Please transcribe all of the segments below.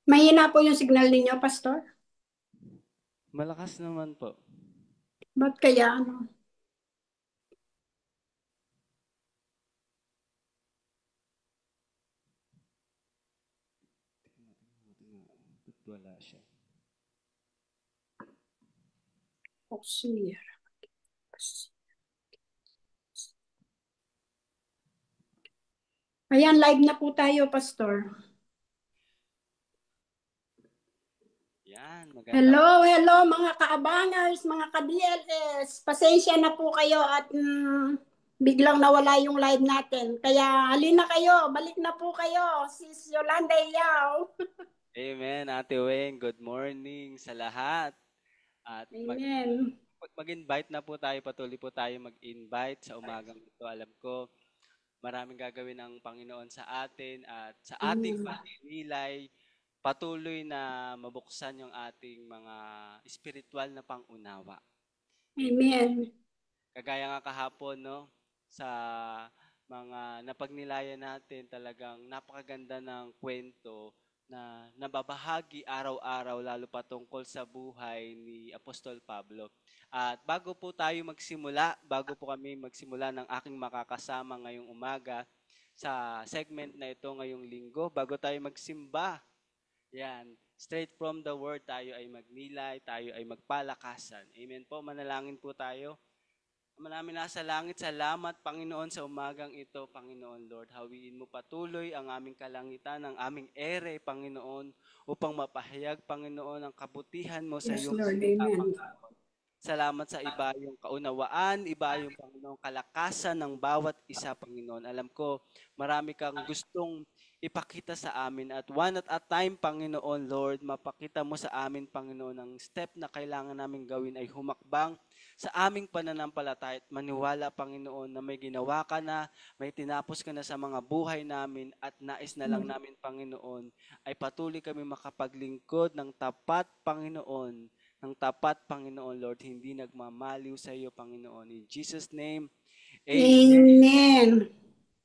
Mahina po yung signal ninyo, Pastor. Malakas naman po. Ba't kaya ano? Ba't wala siya? Auxiliary. Ayan, live na po tayo, Pastor. Yan, magandang Hello, hello mga kaabangers, mga ka-DLS. Pasensya na po kayo at biglang nawala yung live natin. Kaya halina kayo, balik na po kayo. Sis Yolanda Yao. Amen, Ate Weng. Good morning sa lahat. At Amen. mag-invite na po tayo, patuloy po tayo mag-invite sa umagang ito. Alam ko, maraming gagawin ng Panginoon sa atin at sa ating Amen. pagninilay, patuloy na mabuksan yung ating mga spiritual na pangunawa. Amen. Amen. Kagaya nga kahapon, no, sa mga napagnilayan natin, talagang napakaganda ng kwento na nababahagi araw-araw lalo pa tungkol sa buhay ni Apostol Pablo. At bago po tayo magsimula, bago po kami magsimula ng aking makakasama ngayong umaga sa segment na ito ngayong linggo, bago tayo magsimba, yan, straight from the word tayo ay magnilay, tayo ay magpalakasan. Amen po, manalangin po tayo. Namin nasa langit, salamat Panginoon sa umagang ito, Panginoon Lord. Hawiin mo patuloy ang aming kalangitan, ang aming ere, Panginoon, upang mapahayag, Panginoon, ang kabutihan mo sa Yes, iyong Lord. salita, Amen. Panginoon. Salamat sa iba yung kaunawaan, iba yung Panginoon kalakasan ng bawat isa, Panginoon. Alam ko, marami kang gustong ipakita sa amin at one at a time, Panginoon Lord, mapakita mo sa amin, Panginoon, ang step na kailangan namin gawin ay humakbang sa aming pananampalataya at maniwala, Panginoon, na may ginawa ka na, may tinapos ka na sa mga buhay namin at nais na lang namin, Panginoon, ay patuloy kami makapaglingkod ng tapat, Panginoon, ng tapat, Panginoon, Lord, hindi nagmamaliw sa iyo, Panginoon. In Jesus' name, Amen. Amen.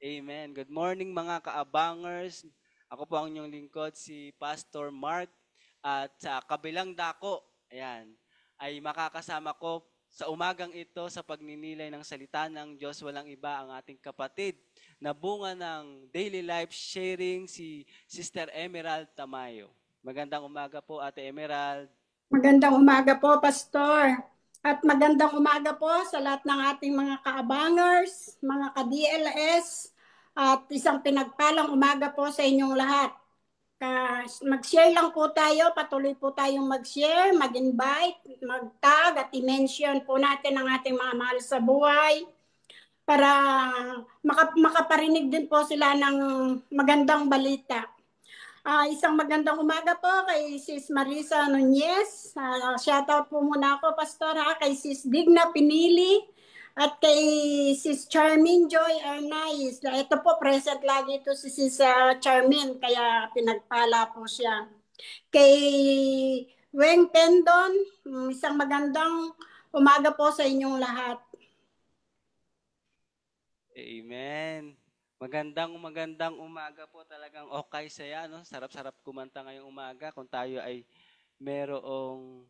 Amen. Good morning mga kaabangers. Ako po ang inyong lingkod, si Pastor Mark. At sa kabilang dako, ayan, ay makakasama ko sa umagang ito sa pagninilay ng salita ng Diyos, walang iba ang ating kapatid na bunga ng daily life sharing, si Sister Emerald Tamayo. Magandang umaga po, Ate Emerald. Magandang umaga po, Pastor. At magandang umaga po sa lahat ng ating mga kaabangers, mga ka-DLS, at isang pinagpalang umaga po sa inyong lahat. Mag-share lang po tayo, patuloy po tayong mag-share, mag-invite, mag-tag at i-mention po natin ang ating mga mahal sa buhay para makaparinig din po sila ng magandang balita. Isang magandang umaga po kay Sis Marisa Nunez. Shoutout po muna ako, Pastor, kay Sis Digna Pinili at kay Sis Charmin Joy Arnaiz. Ito po, present lagi ito si Sis Charmin, kaya pinagpala po siya. Kay Weng Pendon, isang magandang umaga po sa inyong lahat. Amen. Magandang umaga po, talagang okay saya, no? Sarap-sarap kumanta ngayong umaga kung tayo ay merong...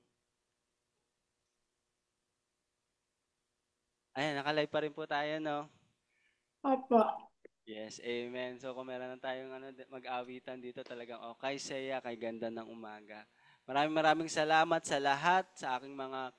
Ayan, nakalive pa rin po tayo, no? Opo. Yes, amen. So kung meron na tayong mag-awitan dito, talagang okay saya, kay ganda ng umaga. Maraming salamat sa lahat, sa aking mga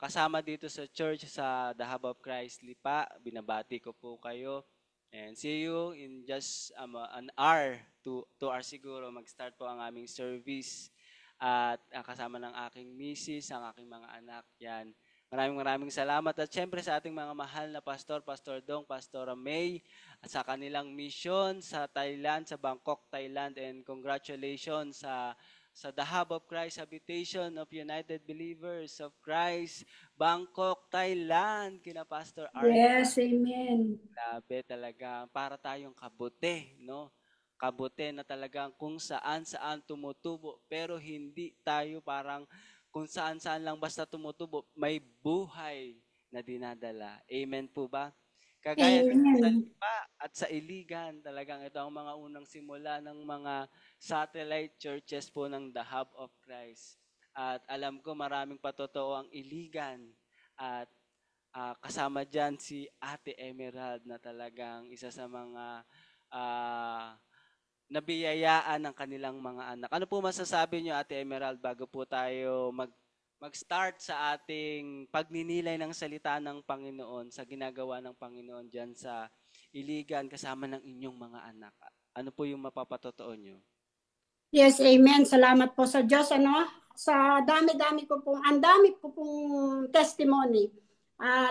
kasama dito sa church sa The Hub of Christ Lipa. Binabati ko po kayo. And see you in just an hour, 2 hours siguro, mag-start po ang aming service. At kasama ng aking misis, ang aking mga anak. Yan. Maraming salamat. At syempre sa ating mga mahal na pastor, Pastor Dong, Pastor May, at sa kanilang mission sa Thailand, sa Bangkok, Thailand. And congratulations sa The Hub of Christ Habitation of United Believers of Christ, Bangkok, Thailand, kina Pastor Arky. Yes, amen. Grabe talaga, para tayong kabote, no? Kabote na talagang kung saan-saan tumutubo, pero hindi tayo parang kung saan-saan lang basta tumutubo, may buhay na dinadala. Amen po ba? Kagaya din sa Amen. lipa, At sa Iligan, talagang ito ang mga unang simula ng mga satellite churches po ng The Hub of Christ. At alam ko maraming patotoo ang Iligan. At kasama dyan si Ate Emerald na talagang isa sa mga ah, nabiyayaan ng kanilang mga anak. Ano po masasabi niyo, Ate Emerald, bago po tayo mag-start sa ating pagninilay ng salita ng Panginoon, sa ginagawa ng Panginoon dyan sa Iligan kasama ng inyong mga anak? Ano po yung mapapatotoo niyo? Yes, amen. Salamat po sa Diyos, ano? Sa dami-dami ko pong, ang dami po pong testimony.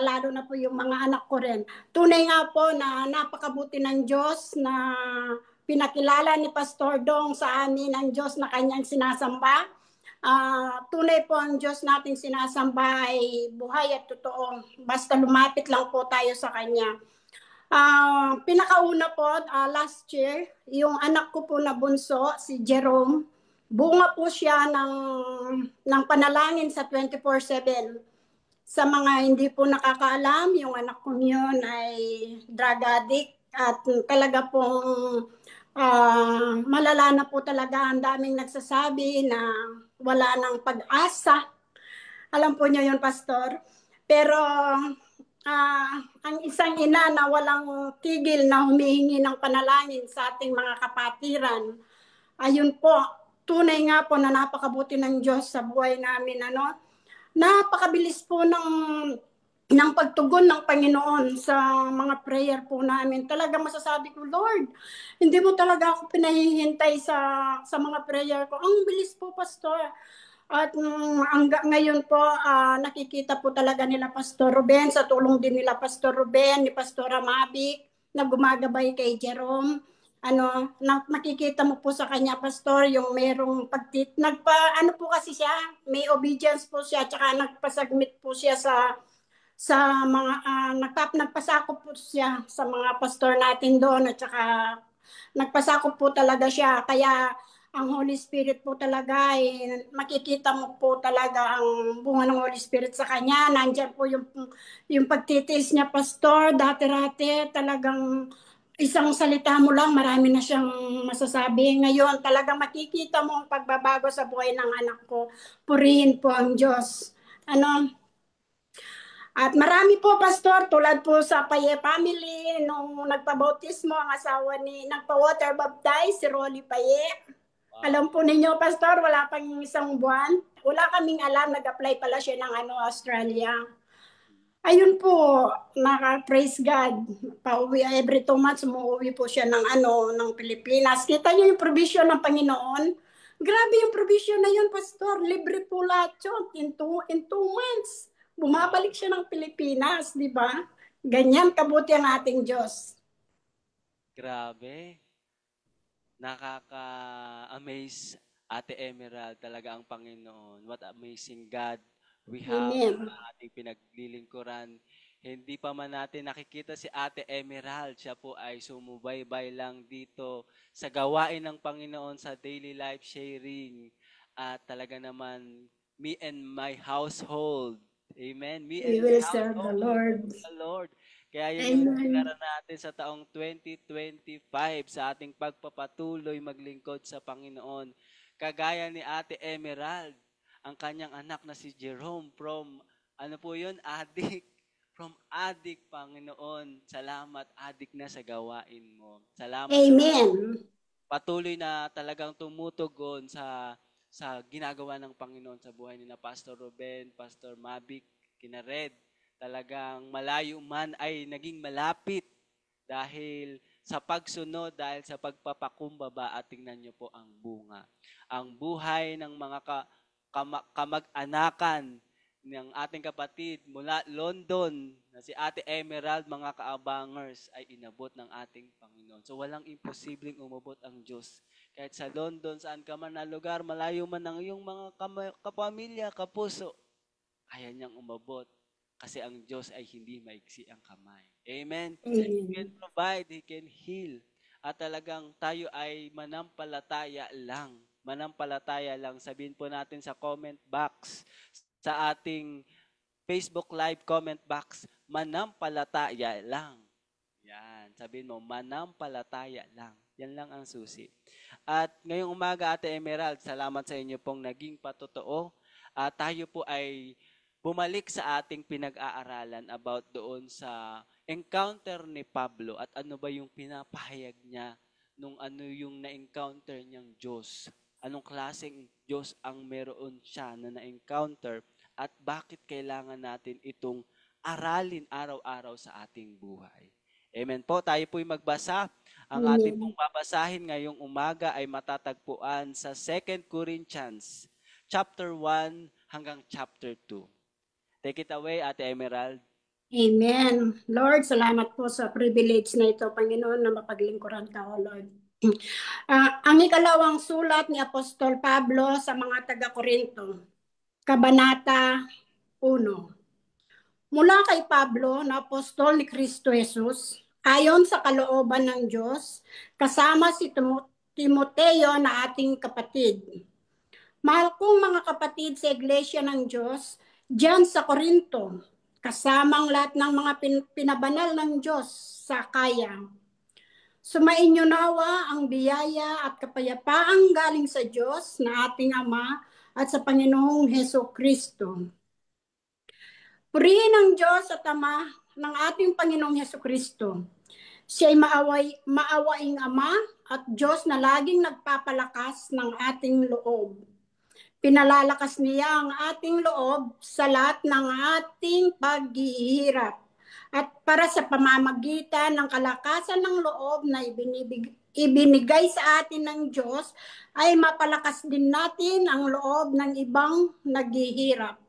Lalo na po yung mga anak ko rin. Tunay nga po na napakabuti ng Diyos na pinakilala ni Pastor Dong sa amin ang Diyos na kanyang sinasamba. Tunay po ang Diyos nating sinasamba ay buhay at totoo. Basta lumapit lang po tayo sa Kanya. Pinakauna po, last year, yung anak ko po na bunso, si Jerome, bunga po siya ng panalangin sa 24/7. Sa mga hindi po nakakaalam, yung anak ko yun ay drug addict at talaga pong malala na po talaga. Ang daming nagsasabi na wala nang pag-asa. Alam po niyo yun, Pastor. Pero ang isang ina na walang tigil na humihingi ng panalangin sa ating mga kapatiran, ayun po, tunay nga po na napakabuti ng Diyos sa buhay namin. Napakabilis po ng pagtugon ng Panginoon sa mga prayer po namin. Talaga masasabi ko, Lord, hindi mo talaga ako pinahihintay sa mga prayer ko. Ang bilis po, Pastor. At ngayon po, nakikita po talaga nila Pastor Ruben, sa tulong din nila Pastor Ruben, ni Pastor Mavic, na gumagabay kay Jerome. Makikita mo po sa kanya, Pastor, yung merong ano po kasi siya, may obedience po siya, tsaka nagpasagmit po siya sa mga, nagpasakop po siya sa mga pastor natin doon, at tsaka nagpasakop po talaga siya. Kaya ang Holy Spirit po talaga ay makikita mo po talaga ang bunga ng Holy Spirit sa kanya. Nandiyan po yung pagtitiis niya, Pastor. Dati-rati talagang isang salita mo lang, marami na siyang masasabi. Ngayon, talagang makikita mo ang pagbabago sa buhay ng anak ko. Purihin po ang Diyos. At marami po, Pastor, tulad po sa Paye family, nung nagpabautismo ang asawa nagpa-water baptize, si Rolly Paye. Alam Wow. po ninyo, Pastor, wala pang isang buwan. Wala kaming alam, nag-apply pala siya ng Australia. Ayun po, praise God. Pauwi, every 2 months, umuwi po siya ng Pilipinas. Kita niyo yung provision ng Panginoon? Grabe yung provision na yun, Pastor. Libre po lahat yun in 2 months. Wow. Bumabalik siya ng Pilipinas, di ba? Ganyan kabuti ang ating Diyos. Grabe. Nakaka-amaze, Ate Emerald, talaga ang Panginoon. What amazing God we have Amen. na ating pinaglilingkuran. Hindi pa man natin nakikita si Ate Emerald. Siya po ay sumubaybay lang dito sa gawain ng Panginoon sa daily life sharing. At talaga naman, me and my household. Amen. Me We and my will serve the household will Lord. serve the Lord. Kaya yun yung Amen. deklara natin sa taong 2025 sa ating pagpapatuloy maglingkod sa Panginoon. Kagaya ni Ate Emerald, ang kanyang anak na si Jerome from, ano po yun, addict. From addict, Panginoon. Salamat, addict na sa gawain mo. Salamat sa Amen. patuloy na talagang tumutugon sa ginagawa ng Panginoon sa buhay ni na Pastor Ruben, Pastor Mavic, kina Red. Talagang malayo man ay naging malapit dahil sa pagsunod, dahil sa pagpapakumbaba, at tingnan niyo po ang bunga. Ang buhay ng mga kamag-anakan ng ating kapatid mula London na si Ate Emerald, mga kaabangers, ay inabot ng ating Panginoon. So walang imposibleng umabot ang Diyos. Kahit sa London, saan ka man na lugar, malayo man ang iyong mga kapamilya, kapuso, kaya niyang umabot. Kasi ang Diyos ay hindi maiksi ang kamay. Amen? He can Amen. provide, He can heal. At talagang tayo ay manampalataya lang. Manampalataya lang. Sabihin po natin sa comment box, sa ating Facebook Live comment box, manampalataya lang. Yan. Sabihin mo, manampalataya lang. Yan lang ang susi. At ngayong umaga, Ate Emerald, salamat sa inyo pong naging patotoo. At tayo po ay bumalik sa ating pinag-aaralan about doon sa encounter ni Pablo at ano ba yung pinapahayag niya nung ano yung na-encounter niyang Diyos. Anong klaseng Diyos ang meron siya na na-encounter at bakit kailangan natin itong aralin araw-araw sa ating buhay. Amen po. Tayo po'y magbasa. Ang ating pong babasahin ngayong umaga ay matatagpuan sa 2 Corinthians chapter 1 hanggang chapter 2. Take it away, Ate Emerald. Amen. Lord, salamat po sa privilege na ito, Panginoon, na mapaglingkuran ka, O Lord. Ang ikalawang sulat ni Apostol Pablo sa mga taga-Korinto, Kabanata 1. Mula kay Pablo, na apostol ni Kristo Jesus, ayon sa kalooban ng Diyos, kasama si Timoteo na ating kapatid. Mahal kong mga kapatid sa Iglesia ng Diyos, diyan sa Korinto, kasamang lahat ng mga pinabanal ng Diyos sa kaya. Sumainyo nawa ang biyaya at kapayapaang galing sa Diyos na ating Ama at sa Panginoong Heso Kristo. Purihin ang Diyos at Ama ng ating Panginoong Heso Kristo. Siya ay maawaing Ama at Diyos na laging nagpapalakas ng ating loob. Pinalalakas niya ang ating loob sa lahat ng ating paghihirap at para sa pamamagitan ng kalakasan ng loob na ibinigay sa atin ng Diyos ay mapalakas din natin ang loob ng ibang naghihirap.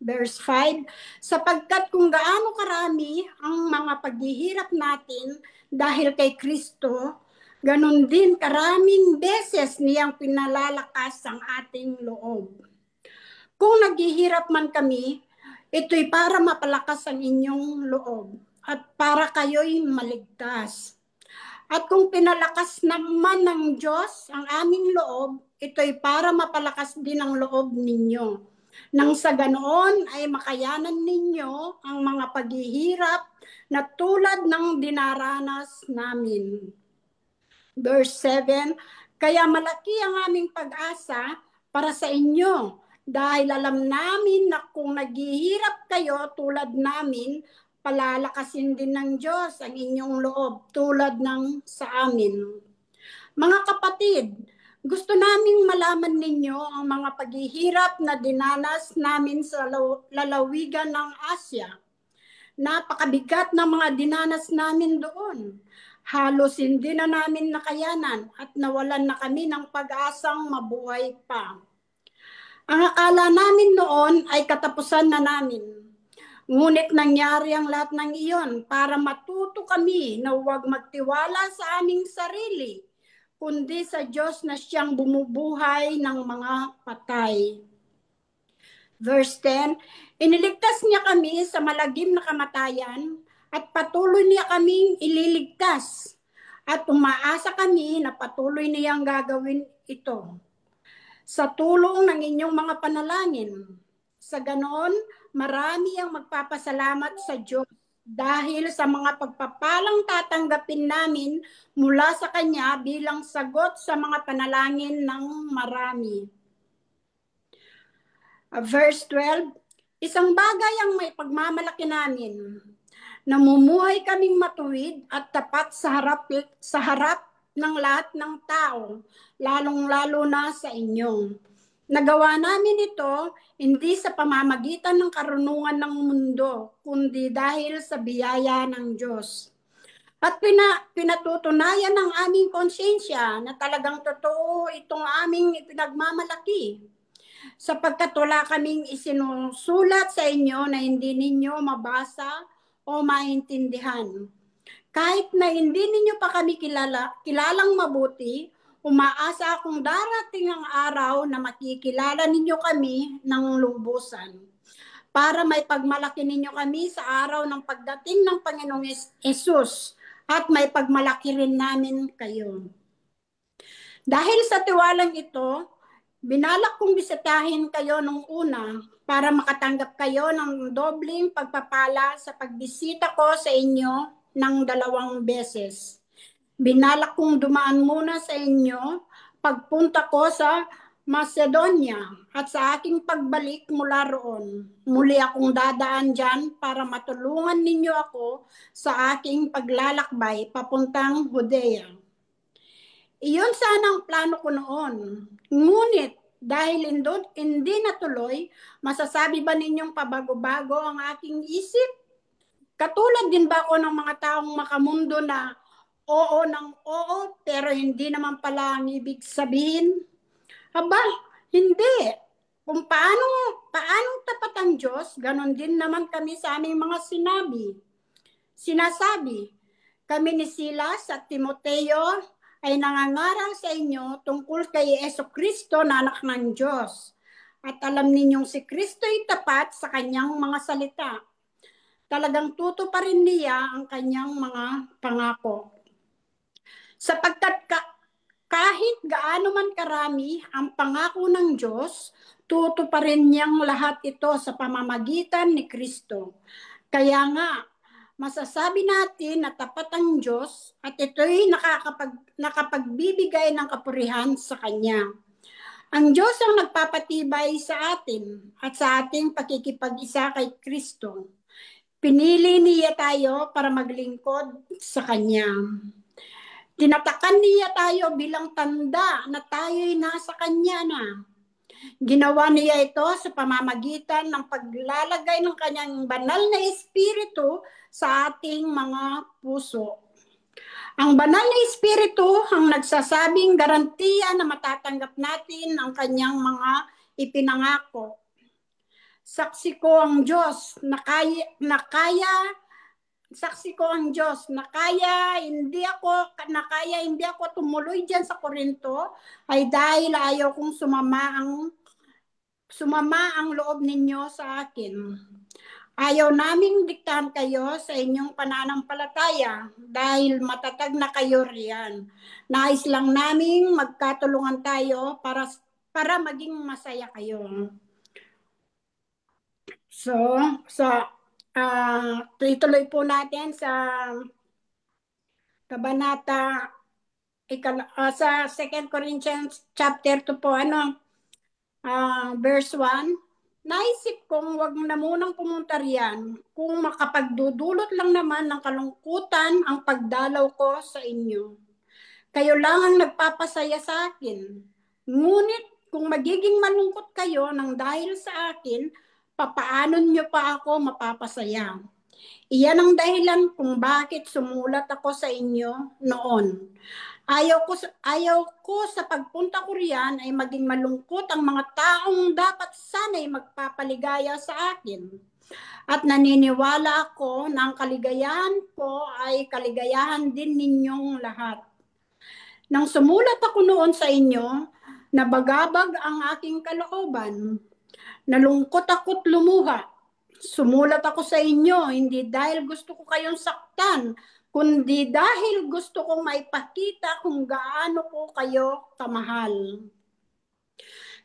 Verse 5, sapagkat kung gaano karami ang mga paghihirap natin dahil kay Kristo, ganon din karaming beses niyang pinalalakas ang ating loob. Kung naghihirap man kami, ito'y para mapalakas ang inyong loob at para kayo'y maligtas. At kung pinalakas naman ng Diyos ang aming loob, ito'y para mapalakas din ang loob ninyo. Nang sa ganoon ay makayanan ninyo ang mga paghihirap na tulad ng dinaranas namin. Verse 7, kaya malaki ang aming pag-asa para sa inyo dahil alam namin na kung naghihirap kayo tulad namin, palalakasin din ng Diyos ang inyong loob tulad ng sa amin. Mga kapatid, gusto naming malaman ninyo ang mga paghihirap na dinanas namin sa lalawigan ng Asya. Napakabigat ng mga dinanas namin doon. Halos hindi na namin nakayanan at nawalan na kami ng pag-asang mabuhay pa. Ang akala namin noon ay katapusan na namin. Ngunit nangyari ang lahat ng iyon para matuto kami na huwag magtiwala sa aming sarili, kundi sa Diyos na siyang bumubuhay ng mga patay. Verse 10, iniligtas niya kami sa malagim na kamatayan at patuloy niya kaming ililigtas. At umaasa kami na patuloy niyang gagawin ito sa tulong ng inyong mga panalangin. Sa ganoon, marami ang magpapasalamat sa Diyos dahil sa mga pagpapalang tatanggapin namin mula sa Kanya bilang sagot sa mga panalangin ng marami. Verse 12, isang bagay ang may pagmamalaki namin, namumuhay kaming matuwid at tapat sa harap ng lahat ng tao, lalong-lalo na sa inyo. Nagawa namin ito hindi sa pamamagitan ng karunungan ng mundo, kundi dahil sa biyaya ng Diyos. At pinatutunayan ng aming konsyensya na talagang totoo itong aming pinagmamalaki. Sapagkat wala kaming isinusulat sa inyo na hindi ninyo mabasa o maintindihan. Kahit na hindi ninyo pa kami kilalang mabuti, umaasa akong darating ang araw na makikilala ninyo kami ng lubusan para may pagmalaki ninyo kami sa araw ng pagdating ng Panginoong Hesus at may pagmalaki rin namin kayo. Dahil sa tiwalang ito, binalak kong bisitahin kayo nung una para makatanggap kayo ng dobling pagpapala sa pagbisita ko sa inyo ng 2 beses. Binalak kong dumaan muna sa inyo pagpunta ko sa Macedonia at sa aking pagbalik mula roon. Muli akong dadaan dyan para matulungan ninyo ako sa aking paglalakbay papuntang Judea. Iyon sana ang plano ko noon. Ngunit dahil hindi natuloy, masasabi ba ninyong pabago-bago ang aking isip? Katulad din ba ako ng mga taong makamundo na oo ng oo, pero hindi naman pala ang ibig sabihin? Aba, hindi. Kung paanong tapat ang Diyos, ganon din naman kami sa aming mga sinasabi. Kami ni Silas at Timoteo ay nangangaral sa inyo tungkol kay Jesucristo na anak ng Diyos. At alam ninyong si Kristo ay tapat sa kanyang mga salita. Talagang tutuparin niya ang kanyang mga pangako. Sapagkat kahit gaano man karami ang pangako ng Diyos, tutuparin niyang lahat ito sa pamamagitan ni Kristo. Kaya nga, masasabi natin na tapat ang Diyos at ito'y nakapagbibigay ng kapurihan sa Kanya. Ang Diyos ang nagpapatibay sa atin at sa ating pakikipag-isa kay Kristo. Pinili niya tayo para maglingkod sa Kanya. Tinatakan niya tayo bilang tanda na tayo'y nasa Kanya na. Ginawa niya ito sa pamamagitan ng paglalagay ng Kanyang banal na Espiritu sa ating mga puso. Ang banal na Espiritu ang nagsasabing garantiya na matatanggap natin ang Kanyang mga ipinangako. Saksi ko ang Diyos na kaya hindi ako tumuloy diyan sa Korinto ay dahil ayaw kong sumama ang loob ninyo sa akin. Ayaw naming diktahan kayo sa inyong pananampalataya dahil matatag na kayo riyan. Nais lang naming magkatulungan tayo para maging masaya kayo. So, ituloy po natin sa kabanata sa 2 Corinthians chapter 2 po, verse 1. Naisip kong wag na munang pumunta riyan kung makapagdudulot lang naman ng kalungkutan ang pagdalaw ko sa inyo. Kayo lang ang nagpapasaya sa akin. Ngunit kung magiging malungkot kayo ng dahil sa akin, papaano nyo pa ako mapapasaya? Iyan ang dahilan kung bakit sumulat ako sa inyo noon. Ayaw ko sa pagpunta ko riyan ay maging malungkot ang mga taong dapat sana'y magpapaligaya sa akin. At naniniwala ako na ang kaligayahan ko ay kaligayahan din ninyong lahat. Nang sumulat ako noon sa inyo, nabagabag ang aking kalooban. Nalungkot ako't lumuha. Sumulat ako sa inyo, hindi dahil gusto ko kayong saktan, kundi dahil gusto kong maipakita kung gaano ko kayo kamahal.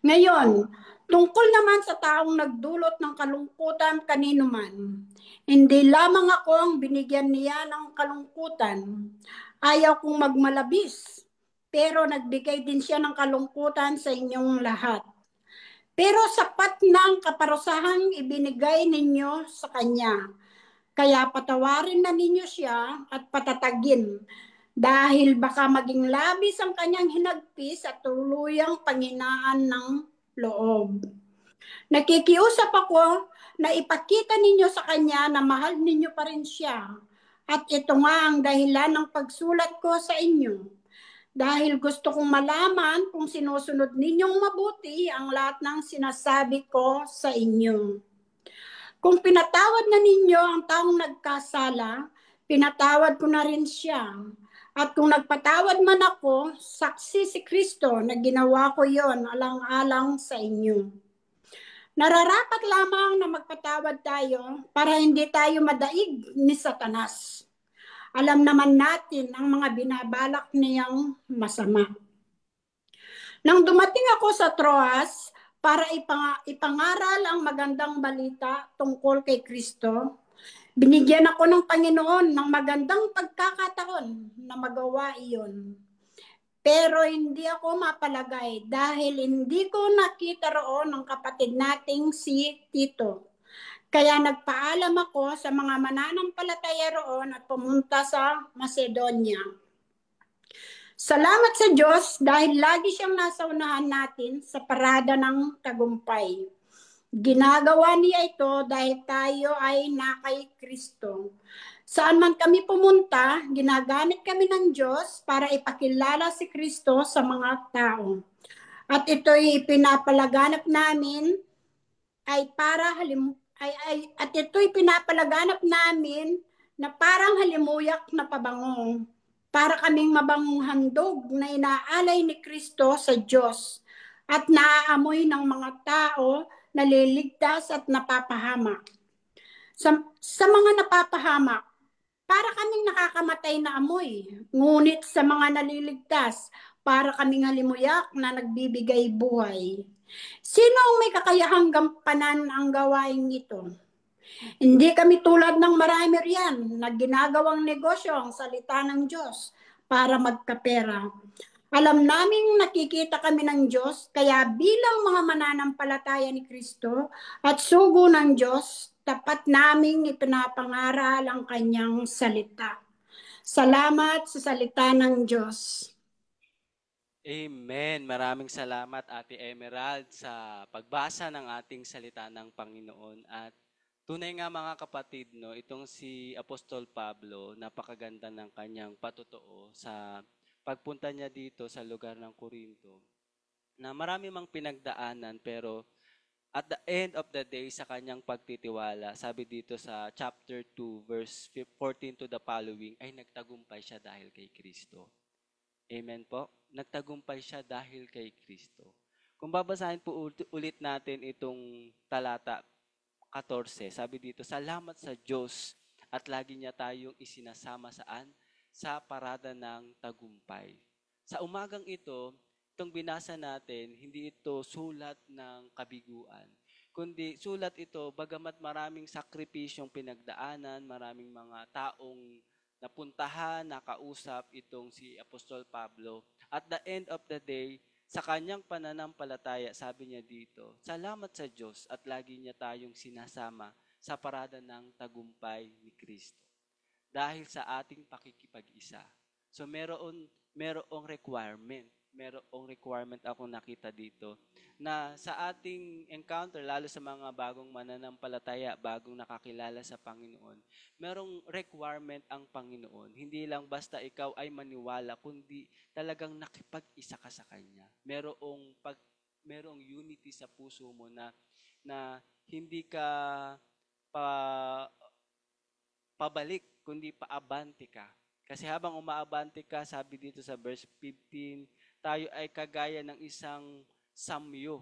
Ngayon, tungkol naman sa taong nagdulot ng kalungkutan kanino man, hindi lamang ako ang binigyan niya ng kalungkutan. Ayaw kong magmalabis, pero nagbigay din siya ng kalungkutan sa inyong lahat. Pero sapat na ang kaparusahang ibinigay ninyo sa kanya. Kaya patawarin na ninyo siya at patatagin dahil baka maging labis ang kanyang hinagpis at tuluyang panghinaan ng loob. Nakikiusap ako na ipakita ninyo sa kanya na mahal ninyo pa rin siya. At ito nga ang dahilan ng pagsulat ko sa inyo. Dahil gusto kong malaman kung sinusunod ninyong mabuti ang lahat ng sinasabi ko sa inyo. Kung pinatawad na ninyo ang taong nagkasala, pinatawad ko na rin siya. At kung nagpatawad man ako, saksi si Kristo na ginawa ko yon alang-alang sa inyo. Nararapat lamang na magpatawad tayo para hindi tayo madaig ni Satanas. Alam naman natin ang mga binabalak niyang masama. Nang dumating ako sa Troas para ipangaral ang magandang balita tungkol kay Kristo, Binigyan ako ng Panginoon ng magandang pagkakataon na magawa iyon. Pero hindi ako mapalagay dahil hindi ko nakita roon ang kapatid nating si Tito. Kaya nagpaalam ako sa mga mananampalataya roon at pumunta sa Macedonia. Salamat sa Diyos dahil lagi siyang nasa unahan natin sa parada ng tagumpay. Ginagawa niya ito dahil tayo ay na kay Kristo. Saan man kami pumunta, ginagamit kami ng Diyos para ipakilala si Kristo sa mga tao. At ito'y pinapalaganap namin ay at ito'y pinapalaganap namin na parang halimuyak na pabango. Para kaming mabangong handog na inaalay ni Kristo sa Diyos at naaamoy ng mga tao naliligtas at napapahamak. Sa mga napapahamak, para kaming nakakamatay na amoy. Ngunit sa mga naliligtas, para kaming halimuyak na nagbibigay buhay. Sino ang may kakayahang gampanan ang gawain ito? Hindi kami tulad ng marami riyan na ginagawang negosyo ang salita ng Diyos para magkapera. Alam naming nakikita kami ng Diyos, kaya bilang mga mananampalataya ni Kristo at sugo ng Diyos, tapat naming ipinapangaral ang kanyang salita. Salamat sa salita ng Diyos. Amen. Maraming salamat, Ate Emerald, sa pagbasa ng ating salita ng Panginoon. At tunay nga mga kapatid, no, itong si Apostol Pablo, napakaganda ng kanyang patotoo sa pagpunta niya dito sa lugar ng Corinto, na marami mang pinagdaanan, pero at the end of the day, sa kanyang pagtitiwala, sabi dito sa chapter 2, verse 14 to the following, ay nagtagumpay siya dahil kay Kristo. Amen po. Nagtagumpay siya dahil kay Kristo. Kung babasahin po ulit natin itong talata 14, sabi dito, salamat sa Diyos at lagi niya tayong isinasama saan? Sa parada ng tagumpay. Sa umagang ito, itong binasa natin, hindi ito sulat ng kabiguan, kundi sulat ito bagamat maraming sakripisyong pinagdaanan, maraming mga taong napuntahan, nakausap itong si Apostol Pablo. At the end of the day, sa kanyang pananampalataya, sabi niya dito, salamat sa Diyos at lagi niya tayong sinasama sa parada ng tagumpay ni Kristo. Dahil sa ating pakikipag-isa. So merong requirement akong nakita dito na sa ating encounter, lalo sa mga bagong mananampalataya, bagong nakakilala sa Panginoon, merong requirement ang Panginoon. Hindi lang basta ikaw ay maniwala, kundi talagang nakipag-isa ka sa Kanya. Merong unity sa puso mo na hindi ka pabalik, kundi paabante ka. Kasi habang umaabante ka, sabi dito sa verse 15, tayo ay kagaya ng isang samyo.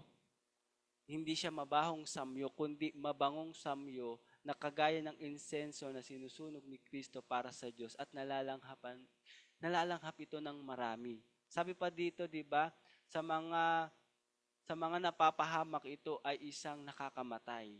Hindi siya mabahong samyo, kundi mabangong samyo na kagaya ng insenso na sinusunog ni Kristo para sa Diyos at nalalanghap ito ng marami. Sabi pa dito, di ba, sa mga napapahamak ito ay isang nakakamatay.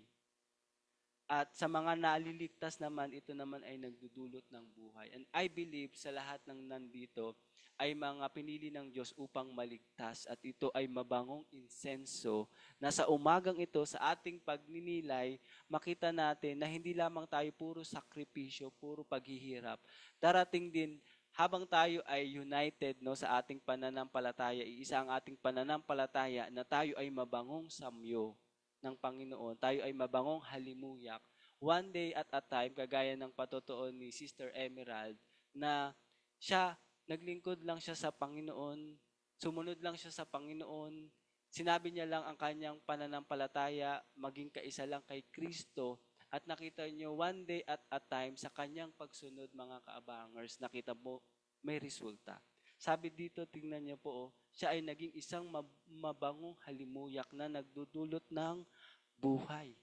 At sa mga naliligtas naman, ito naman ay nagdudulot ng buhay. And I believe sa lahat ng nandito ay mga pinili ng Diyos upang maligtas. At ito ay mabangong insenso na sa umagang ito, sa ating pagninilay, makita natin na hindi lamang tayo puro sakripisyo, puro paghihirap. Darating din, habang tayo ay united, no, sa ating pananampalataya, iisa ang ating pananampalataya na tayo ay mabangong samyo ng Panginoon, tayo ay mabangong halimuyak, one day at a time, kagaya ng patotoo ni Sister Emerald, na siya, naglingkod lang siya sa Panginoon, sumunod lang siya sa Panginoon, sinabi niya lang ang kanyang pananampalataya, maging kaisa lang kay Kristo, at nakita niyo one day at a time sa kanyang pagsunod, mga kaabangers, nakita mo may resulta. Sabi dito, tingnan niyo po, siya ay naging isang mabangong halimuyak na nagdudulot ng buhay.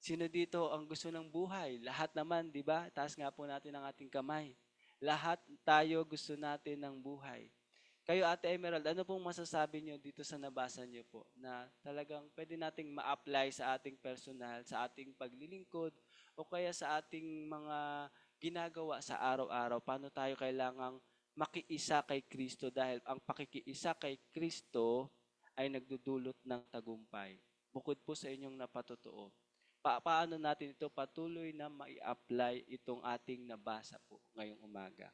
Sino dito ang gusto ng buhay? Lahat naman, di ba? Taas nga po natin ang ating kamay. Lahat tayo gusto natin ng buhay. Kayo, Ate Emerald, ano pong masasabi niyo dito sa nabasa niyo po na talagang pwede nating ma-apply sa ating personal, sa ating paglilingkod, o kaya sa ating mga ginagawa sa araw-araw, paano tayo kailangang makiisa kay Kristo dahil ang pakikiisa kay Kristo ay nagdudulot ng tagumpay. Bukod po sa inyong napatotoo, paano natin ito patuloy na mai-apply itong ating nabasa po ngayong umaga?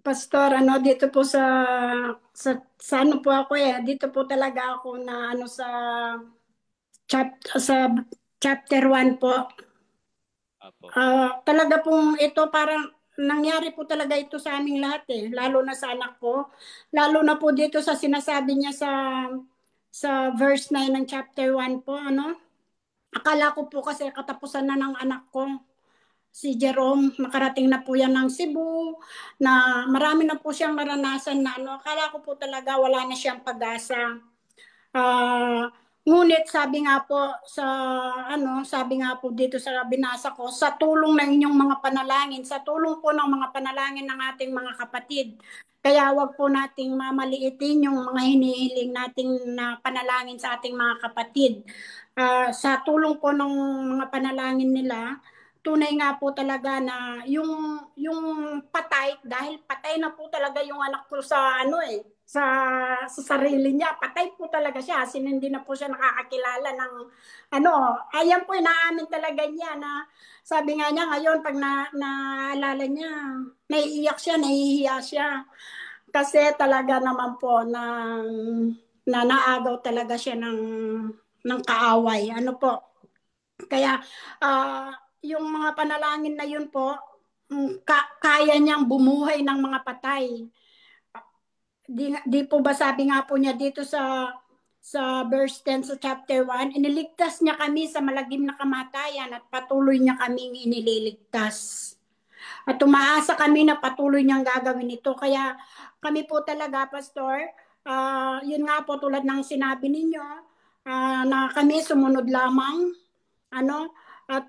Pastor, dito po sa ano po ako dito po talaga ako na sa chapter 1 po. Apo. Talaga pong ito parang nangyari po talaga ito sa aming lahat lalo na sa anak ko. Lalo na po dito sa sinasabi niya sa verse 9 ng chapter 1 po, Akala ko po kasi katapusan na ng anak ko. Si Jerome, nakarating na po yan ng Cebu, na marami na po siyang naranasan na akala ko po talaga wala na siyang pag-asa. Ngunit sabi nga po dito sa binasa ko, sa tulong ng inyong mga panalangin, sa tulong po ng mga panalangin ng ating mga kapatid. Kaya wag po nating mamaliitin yung mga hinihiling nating na panalangin sa ating mga kapatid. Sa tulong po ng mga panalangin nila, tunay nga po talaga na yung patay, dahil patay na po talaga yung anak ko sa sarili niya, patay po talaga siya, hindi na po siya nakakakilala ng ayan po inaamin talaga niya na sabi nga niya ngayon pag naalala niya, nahihiya siya kasi talaga naman po na naagaw talaga siya ng kaaway, po. Kaya yung mga panalangin na yun po, kaya niyang bumuhay ng mga patay. Di po ba sabi nga po niya dito sa verse 10 sa chapter 1, iniligtas niya kami sa malagim na kamatayan at patuloy niya kaming inililigtas. At tumaasa kami na patuloy niyang gagawin ito. Kaya kami po talaga, Pastor, yun nga po tulad ng sinabi ninyo, na kami sumunod lamang, at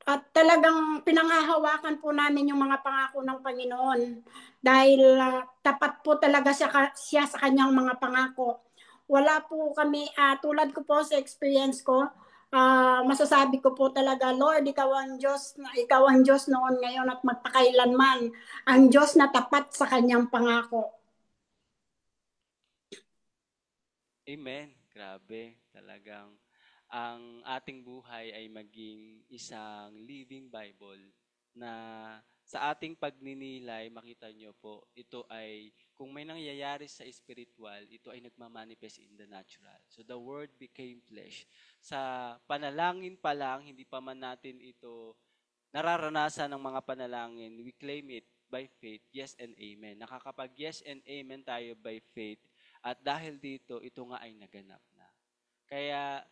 at talagang pinanghahawakan po namin yung mga pangako ng Panginoon dahil tapat po talaga siya sa kanyang mga pangako. Wala po kami, tulad ko po sa experience ko, masasabi ko po talaga, Lord, ikaw ang Diyos noon, ngayon at magpakailanman, ang Diyos na tapat sa kanyang pangako. Amen. Grabe. Talagang ang ating buhay ay maging isang living Bible na sa ating pagninilay, makita nyo po, ito ay, kung may nangyayari sa spiritual, ito ay nagmamanifest in the natural. So the Word became flesh. Sa panalangin pa lang, hindi pa man natin ito nararanasan ng mga panalangin, we claim it by faith, yes and amen. Nakakapag yes and amen tayo by faith, at dahil dito, ito nga ay naganap na. Kaya,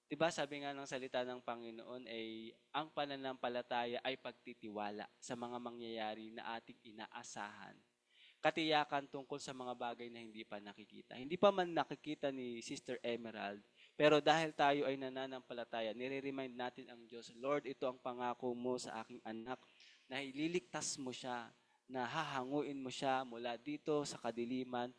diba sabi nga ng salita ng Panginoon ay ang pananampalataya ay pagtitiwala sa mga mangyayari na ating inaasahan. Katiyakan tungkol sa mga bagay na hindi pa nakikita. Hindi pa man nakikita ni Sister Emerald, pero dahil tayo ay nananampalataya, nire-remind natin ang Diyos, Lord, ito ang pangako mo sa aking anak, na ililigtas mo siya, na hahanguin mo siya mula dito sa kadiliman,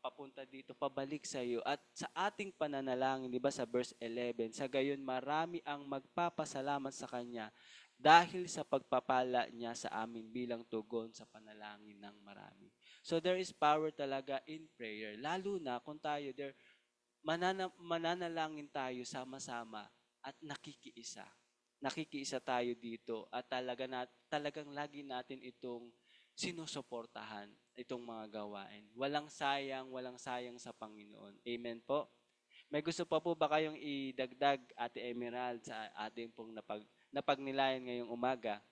papunta dito, pabalik sa iyo. At sa ating pananalangin, di ba sa verse 11, sa gayon marami ang magpapasalamat sa Kanya dahil sa pagpapala niya sa amin bilang tugon sa panalangin ng marami. So there is power talaga in prayer. Lalo na kung tayo, mananalangin tayo sama-sama at nakikiisa. Nakikiisa tayo dito at talagang lagi natin itong sinusuportahan itong mga gawain. Walang sayang sa Panginoon. Amen po. May gusto pa po ba kayong idagdag, Ate Emerald, sa ating pong napagnilayan ngayong umaga?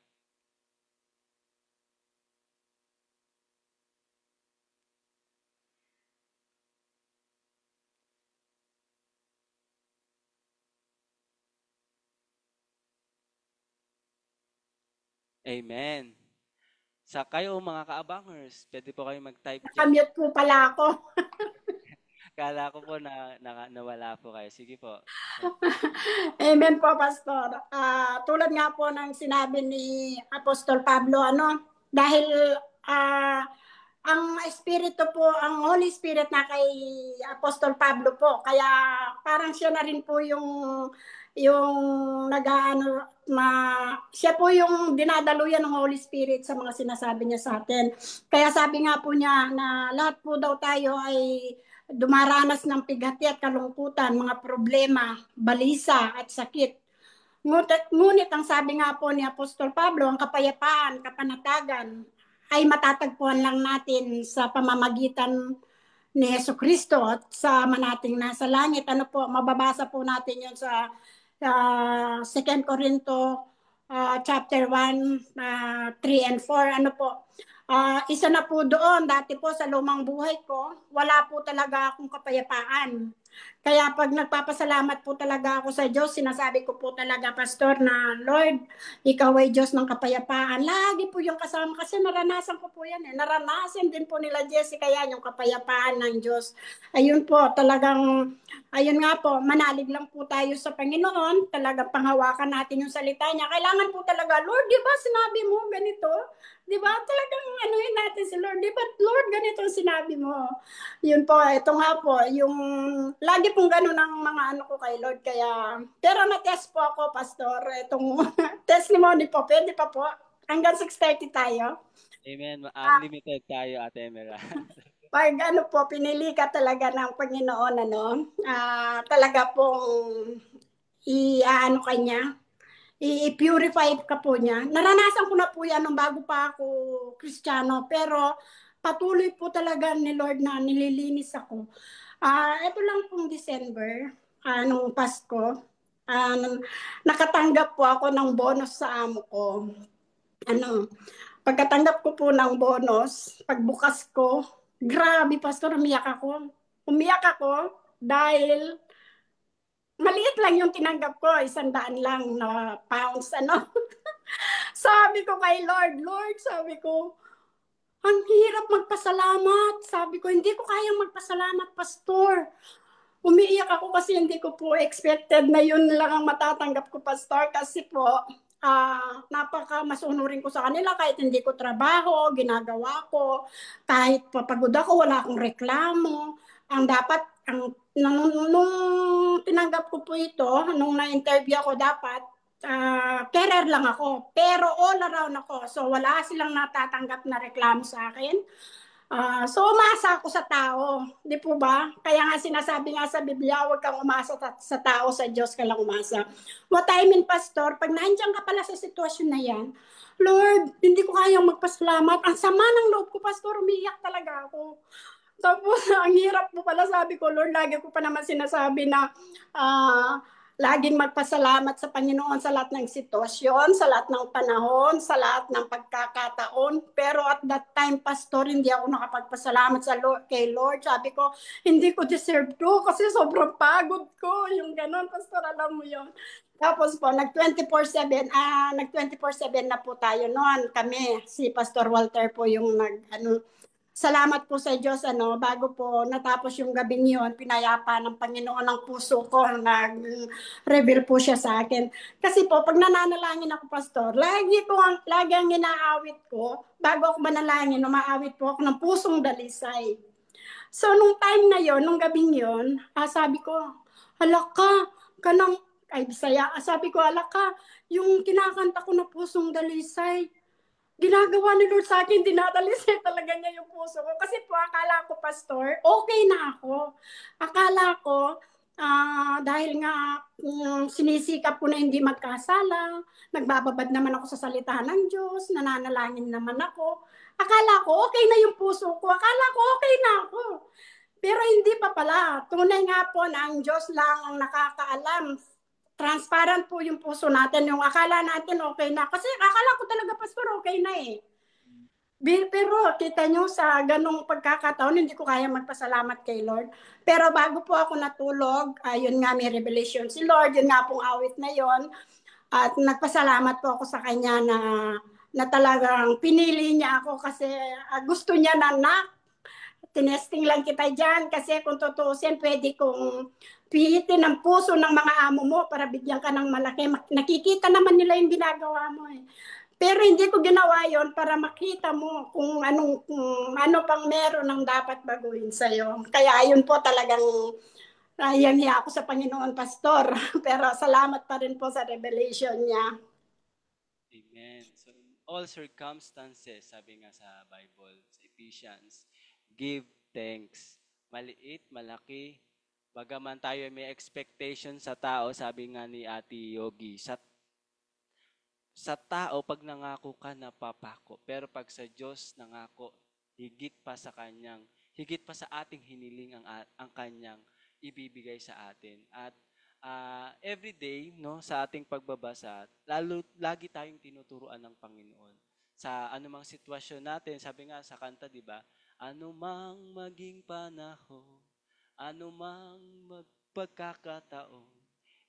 Amen. Sa kayo mga kaabangers, pwede po kayo mag-type dyan. Nakamute po pala ako. Kala ko po nawala po kayo. Sige po. Amen po, Pastor. Tulad nga po ng sinabi ni Apostol Pablo, dahil ang Espiritu po, ang Holy Spirit na kay Apostol Pablo po. Kaya parang siya na rin po yung nag-aano, siya po yung dinadaluyan ng Holy Spirit sa mga sinasabi niya sa atin. Kaya sabi nga po niya na lahat po daw tayo ay dumaranas ng pighati at kalungkutan, mga problema, balisa at sakit. Ngunit ang sabi nga po ni Apostol Pablo, ang kapayapaan, kapanatagan, ay matatagpuan lang natin sa pamamagitan ni Jesucristo at sa manating nasa langit. Ano po, mababasa po natin yun sa 2 Corinto chapter 1, 3 and 4. Ano po, isa na po doon, dati po sa lumang buhay ko, wala po talaga akong kapayapaan. Kaya pag nagpapasalamat po talaga ako sa Diyos, sinasabi ko po talaga, Pastor, na Lord, ikaw ay Diyos ng kapayapaan. Lagi po yung kasama kasi naranasan ko po yan eh. Naranasan din po nila Jessica yan, yung kapayapaan ng Diyos. Ayun po, talagang, ayun nga po, manalig lang po tayo sa Panginoon. Talagang panghawakan natin yung salita niya. Kailangan po talaga, Lord, di ba sinabi mo ganito? Di ba? Talagang anuhin natin si Lord. Di ba, Lord, ganito ang sinabi mo? Yun po, ito nga po, yung lagi pong ganun ang mga ano ko kay Lord. Kaya, pero na-test po ako, Pastor. Itong testimony po, pwede pa po. Hanggang 6:30 tayo. Amen. Unlimited tayo, Ate Emera. Pag ano po, pinili ka talaga ng Panginoon, ano, talaga pong i-ano kanya, i-purify ka po niya. Naranasan ko na po yan nung bago pa ako Kristiyano, pero patuloy po talaga ni Lord na nililinis ako. Ito lang pong December, nung Pasko, nakatanggap po ako ng bonus sa amo ko. Ano, pagkatanggap ko po ng bonus, pagbukas ko, grabe, Pastor, umiyak ako. Umiyak ako dahil maliit lang yung tinanggap ko, 100 lang na pounds, ano. Sabi ko kay Lord, Lord, sabi ko, ang hirap magpasalamat. Sabi ko, hindi ko kayang magpasalamat, Pastor. Umiiyak ako kasi hindi ko po expected na yun lang ang matatanggap ko, Pastor. Kasi po, napaka masunurin ko sa kanila kahit hindi ko trabaho, ginagawa ko. Kahit papagod ako, wala akong reklamo. Ang dapat, nung tinanggap ko po ito, nung na-interview ako dapat, carer lang ako. Pero all around ako. So wala silang natatanggap na reklamo sa akin. So umasa ako sa tao, di po ba? Kaya nga sinasabi nga sa Biblia, huwag kang umasa sa tao, sa Diyos ka lang umasa. What I mean, Pastor, pag nandiyan ka pala sa sitwasyon na yan, Lord, hindi ko kayang magpasalamat. Ang sama ng loob ko, Pastor, umiyak talaga ako. Tapos, ang hirap po pala, sabi ko, Lord, lagi ko pa naman sinasabi na laging magpasalamat sa Panginoon sa lahat ng sitwasyon, sa lahat ng panahon, sa lahat ng pagkakataon. Pero at that time, Pastor, hindi ako nakapagpasalamat kay Lord. Sabi ko, hindi ko deserve to kasi sobrang pagod ko. Yung ganon, Pastor, alam mo yon. Tapos po, nag-24/7 na po tayo noon. Kami, si Pastor Walter po yung salamat po sa Diyos, bago po natapos yung gabing yun, pinayapa ng Panginoon ang puso ko, nag-reveal po siya sa akin. Kasi po, pag nananalangin ako, Pastor, lagi ang inaawit ko, bago ako manalangin, umaawit po ako ng pusong dalisay. So, nung time na yon, nung gabing yon, sabi ko, halaka, Bisaya, sabi ko, halaka, yung kinakanta ko na pusong dalisay, ginagawa ni Lord sa akin, dinadalisay talaga niya yung puso ko. Kasi po, akala ko, Pastor, okay na ako. Akala ko, dahil nga sinisikap ko na hindi magkasala, nagbababad naman ako sa salita ng Diyos, nananalangin naman ako. Akala ko, okay na yung puso ko. Akala ko, okay na ako. Pero hindi pa pala. Tunay nga po na ang Diyos lang ang nakakaalam. Transparent po yung puso natin. Yung akala natin okay na. Kasi akala ko talaga, Pastor, okay na eh. Pero kita nyo sa ganong pagkakataon, hindi ko kaya magpasalamat kay Lord. Pero bago po ako natulog, yun nga may revelation si Lord, yun nga pong awit na yon. At nagpasalamat po ako sa kanya na talagang pinili niya ako kasi gusto niya na tinesting lang kita dyan kasi kung tutusin, pwede kong pihitin ang puso ng mga amo mo para bigyan ka ng malaki. Nakikita naman nila yung ginagawa mo eh. Pero hindi ko ginawa yon para makita mo kung ano pang meron ng dapat baguhin sa'yo. Kaya ayun po talagang nahiya ako sa Panginoon, Pastor. Pero salamat pa rin po sa revelation niya. Amen. So in all circumstances, sabi nga sa Bible, sa Ephesians, give thanks. Maliit, malaki, bagaman tayo may expectation sa tao, sabi nga ni Ate Yogi, sa tao, pag nangako ka, napapako. Pero pag sa Diyos nangako, higit pa sa ating hiniling ang kanyang ibibigay sa atin. At every day, no, sa ating pagbabasa, lagi tayong tinuturuan ng Panginoon. Sa anumang sitwasyon natin, sabi nga sa kanta, di ba? Anumang maging panahon, anumang magpagkakataon,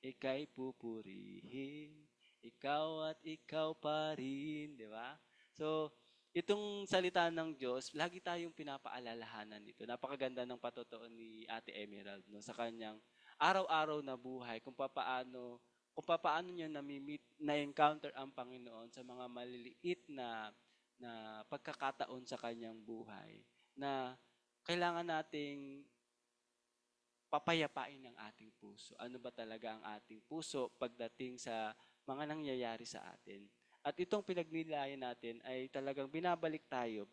ika'y pupurihin, ikaw at ikaw pa rin, di ba? So, itong salita ng Diyos, lagi tayong pinapaalalahanan nito. Napakaganda ng patotoo ni Ate Emerald, no, sa kanyang araw-araw na buhay, kung paano niya na-encounter ang Panginoon sa mga maliliit na pagkakataon sa kanyang buhay, na kailangan nating papayapain ng ating puso. Ano ba talaga ang ating puso pagdating sa mga nangyayari sa atin? At itong pinagnilayan natin ay talagang binabalik tayo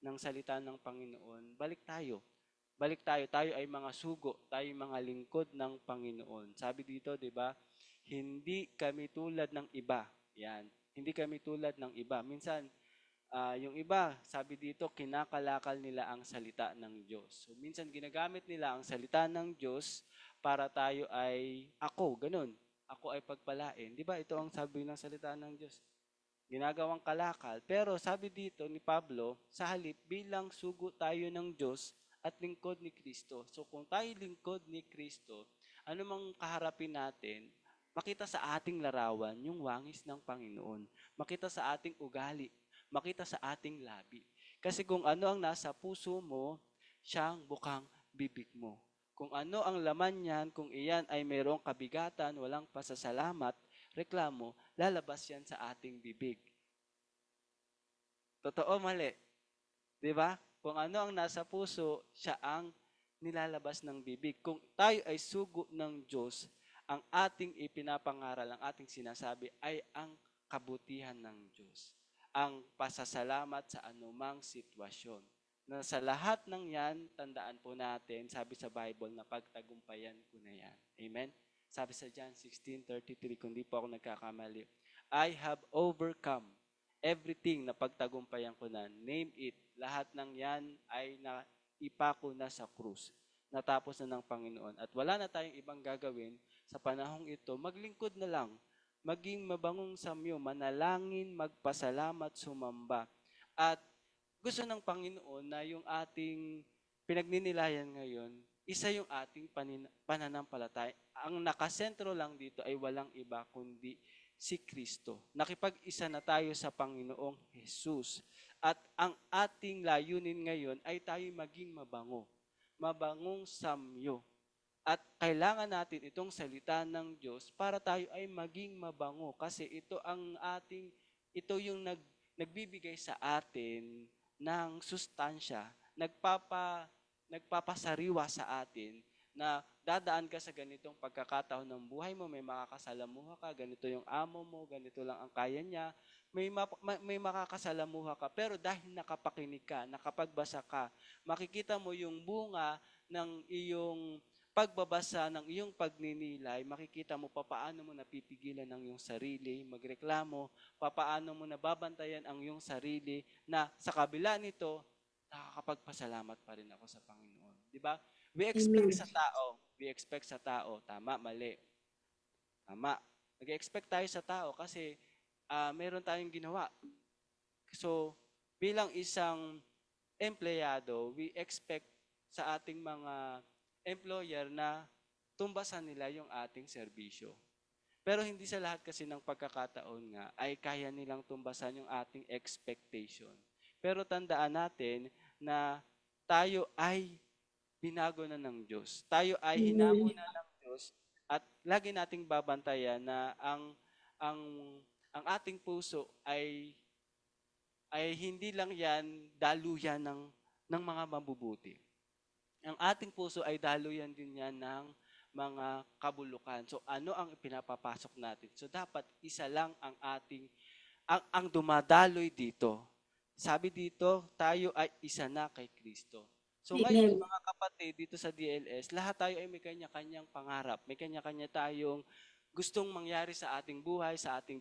ng salita ng Panginoon. Balik tayo, tayo ay mga sugo, tayo ay mga lingkod ng Panginoon. Sabi dito, 'di ba? Hindi kami tulad ng iba. Yan. Hindi kami tulad ng iba. Minsan, yung iba, sabi dito, kinakalakal nila ang salita ng Diyos. So, minsan ginagamit nila ang salita ng Diyos para tayo ay, ganun. Ako ay pagpalain. Di ba? Ito ang sabi ng salita ng Diyos. Ginagawang kalakal. Pero sabi dito ni Pablo, sa halip, bilang sugo tayo ng Diyos at lingkod ni Kristo. So, kung tayo lingkod ni Kristo, anumang kaharapin natin, makita sa ating larawan yung wangis ng Panginoon. Makita sa ating ugali, makita sa ating labi. Kasi kung ano ang nasa puso mo, siyang bukang bibig mo. Kung ano ang laman niyan, kung iyan ay mayroong kabigatan, walang pasasalamat, reklamo, lalabas yan sa ating bibig. Totoo, mali. Di ba? Kung ano ang nasa puso, siya ang nilalabas ng bibig. Kung tayo ay sugo ng Diyos, ang ating ipinapangaral, ang ating sinasabi ay ang kabutihan ng Diyos. Ang pasasalamat sa anumang sitwasyon. Na sa lahat ng yan, tandaan po natin, sabi sa Bible, na pagtagumpayan ko na yan. Amen? Sabi sa John 16:33, kung di po ako nagkakamali, I have overcome everything na pagtagumpayan ko na. Name it. Lahat ng yan ay naipako na sa krus. Natapos na ng Panginoon. At wala na tayong ibang gagawin sa panahong ito. Maglingkod na lang. Maging mabangong samyo, manalangin, magpasalamat, sumamba. At gusto ng Panginoon na yung ating pinagninilayan ngayon, isa yung ating pananampalataya. Ang nakasentro lang dito ay walang iba kundi si Kristo. Nakipag-isa na tayo sa Panginoong Jesus. At ang ating layunin ngayon ay tayo maging mabango. Mabangong samyo. At kailangan natin itong salita ng Diyos para tayo ay maging mabango. Kasi ito yung nagbibigay sa atin ng sustansya, nagpapasariwa sa atin na dadaan ka sa ganitong pagkakataon ng buhay mo, may makakasalamuha ka, ganito yung amo mo, ganito lang ang kaya niya, may makakasalamuha ka, pero dahil nakapakinig ka, nakapagbasa ka, makikita mo yung bunga ng iyong pagbabasa, ng iyong pagninilay, makikita mo paano mo napipigilan ang iyong sarili, magreklamo, paano mo nababantayan ang iyong sarili, na sa kabila nito, nakakapagpasalamat pa rin ako sa Panginoon. Di ba? We expect sa tao, tama, mali. Tama. Nag-expect tayo sa tao kasi meron tayong ginawa. So, bilang isang empleyado, we expect sa ating mga employer na tumbasan nila yung ating serbisyo. Pero hindi sa lahat kasi ng pagkakataon nga ay kaya nilang tumbasan yung ating expectation. Pero tandaan natin na tayo ay binago na ng Diyos. Tayo ay hinamo na ng Diyos at lagi nating babantayan na ang ang ating puso ay hindi lang yan daluyan ng mga mabubuti. Ang ating puso ay daluyan din yan ng mga kabulukan. So ano ang pinapapasok natin? So dapat isa lang ang ang dumadaloy dito. Sabi dito, tayo ay isa na kay Kristo. So ngayon, Amen. mga kapatid, dito sa DLS, lahat tayo ay may kanya-kanyang pangarap. May kanya-kanya tayong gustong mangyari sa ating buhay, sa ating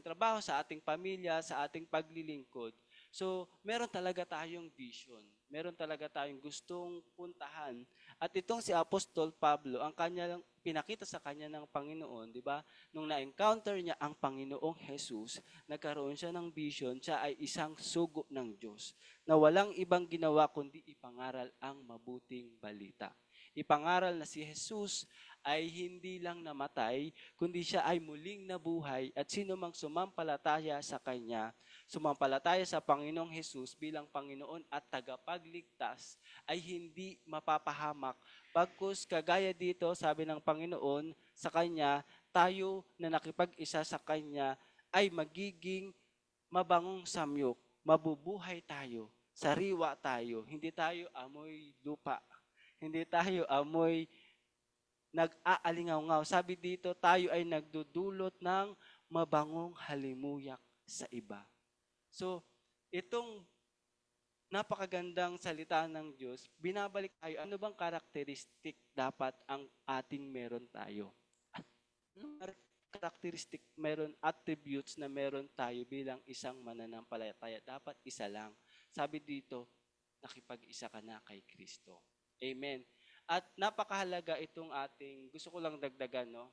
trabaho, sa ating pamilya, sa ating paglilingkod. So, meron talaga tayong vision. Meron talaga tayong gustong puntahan. At itong si Apostol Pablo, ang kanya lang pinakita sa kanya ng Panginoon, di ba? Nung na-encounter niya ang Panginoong Jesus, nagkaroon siya ng vision, siya ay isang sugo ng Diyos na walang ibang ginawa kundi ipangaral ang mabuting balita. Ipangaral na si Jesus ay hindi lang namatay, kundi siya ay muling nabuhay at sino mang sumampalataya sa Kanya, sumampalataya sa Panginoong Jesus bilang Panginoon at tagapagligtas ay hindi mapapahamak. Bagkus kagaya dito, sabi ng Panginoon sa Kanya, tayo na nakipag-isa sa Kanya ay magiging mabangong samyok, mabubuhay tayo, sariwa tayo, hindi tayo amoy lupa, hindi tayo amoy nag-aalingaw-ngaw. Sabi dito, tayo ay nagdudulot ng mabangong halimuyak sa iba. So, itong napakagandang salita ng Diyos, binabalik tayo, ano bang karakteristik dapat ang ating meron tayo? Anong karakteristik, meron attributes na meron tayo bilang isang mananampalataya? Dapat isa lang. Sabi dito, nakipag-isa ka na kay Kristo. Amen. At napakahalaga itong gusto ko lang dagdagan, no?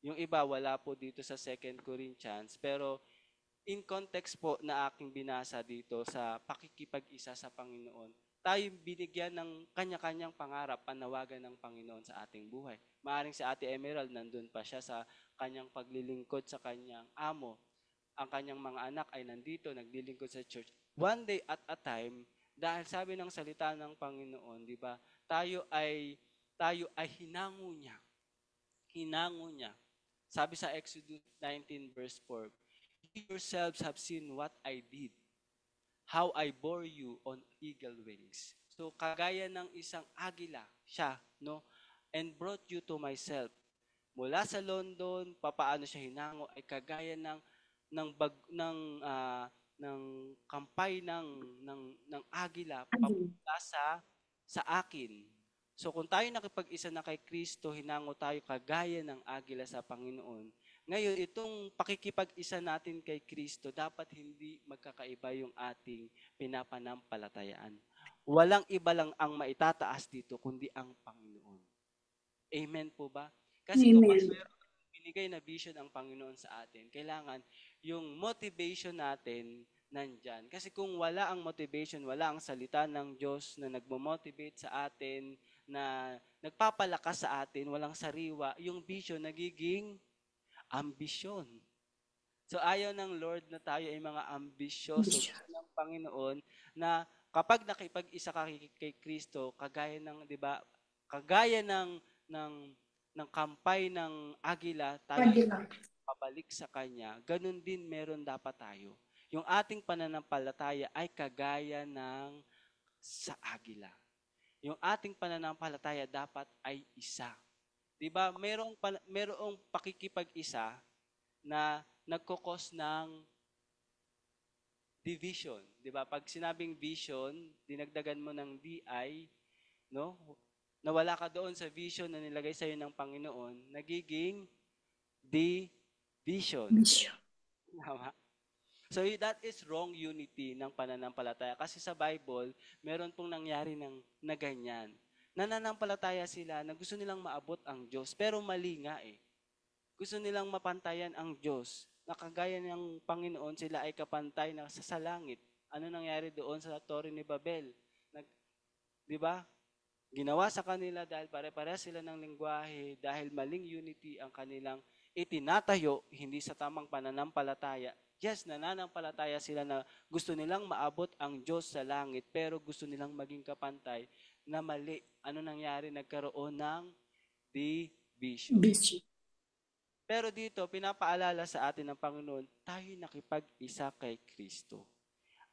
Yung iba, wala po dito sa 2 Corinthians, pero in context po na aking binasa dito sa pakikipag-isa sa Panginoon, tayo binigyan ng kanya-kanyang pangarap, panawagan ng Panginoon sa ating buhay. Maaring si Ate Emerald, nandun pa siya sa kanyang paglilingkod sa kanyang amo. Ang kanyang mga anak ay nandito, naglilingkod sa church. One day at a time, dahil sabi ng salita ng Panginoon, di ba, tayo ay hinango niya. Hinango niya. Sabi sa Exodus 19 verse 4, you yourselves have seen what I did, how I bore you on eagle wings. So kagaya ng isang agila siya, no? And brought you to myself. Mula sa London, papaano siya hinango ay kagaya ng kampay ng agila papunta sa akin. So kung tayo nakipag-isa na kay Kristo, hinango tayo kagaya ng agila sa Panginoon. Ngayon, itong pakikipag-isa natin kay Kristo, dapat hindi magkakaiba yung ating pinapanampalatayaan. Walang iba lang ang maitataas dito, kundi ang Panginoon. Amen po ba? Kasi kapag Amen. meron binigay na vision ang Panginoon sa atin, kailangan yung motivation natin nandyan. Kasi kung wala ang motivation, wala ang salita ng Diyos na nagmo-motivate sa atin, na nagpapalakas sa atin, walang sariwa, yung vision nagiging ambisyon. So ayaw ng Lord na tayo ay mga ambisyoso. Gusto ng Panginoon na kapag nakipag-isa ka kay Kristo, kagaya ng, 'di ba? Kagaya ng kampay ng agila, tayo ay pabalik sa kanya. Ganun din meron dapat tayo. Yung ating pananampalataya ay kagaya ng sa agila. Yung ating pananampalataya dapat ay isa. 'Di ba? Merong pakikipag-isa na nagkokos ng division, 'di ba? Pag sinabing vision, dinagdagan mo ng DI, no? Nawala ka doon sa vision na nilagay sa iyo ng Panginoon, nagiging division. Tama? So that is wrong unity ng pananampalataya. Kasi sa Bible, meron pong nangyari na ganyan. Nananampalataya sila na gusto nilang maabot ang Diyos, pero mali nga eh. Gusto nilang mapantayan ang Diyos. Nakagaya ng Panginoon, sila ay kapantay na sa langit. Ano nangyari doon sa Torre ni Babel? Di ba? Ginawa sa kanila dahil pare-pareha sila ng lingwahe, dahil maling unity ang kanilang itinatayo, hindi sa tamang pananampalataya. Yes, nananampalataya sila na gusto nilang maabot ang Diyos sa langit, pero gusto nilang maging kapantay na mali. Ano nangyari? Nagkaroon ng division. Pero dito, pinapaalala sa atin ng Panginoon, tayo nakipag-isa kay Kristo.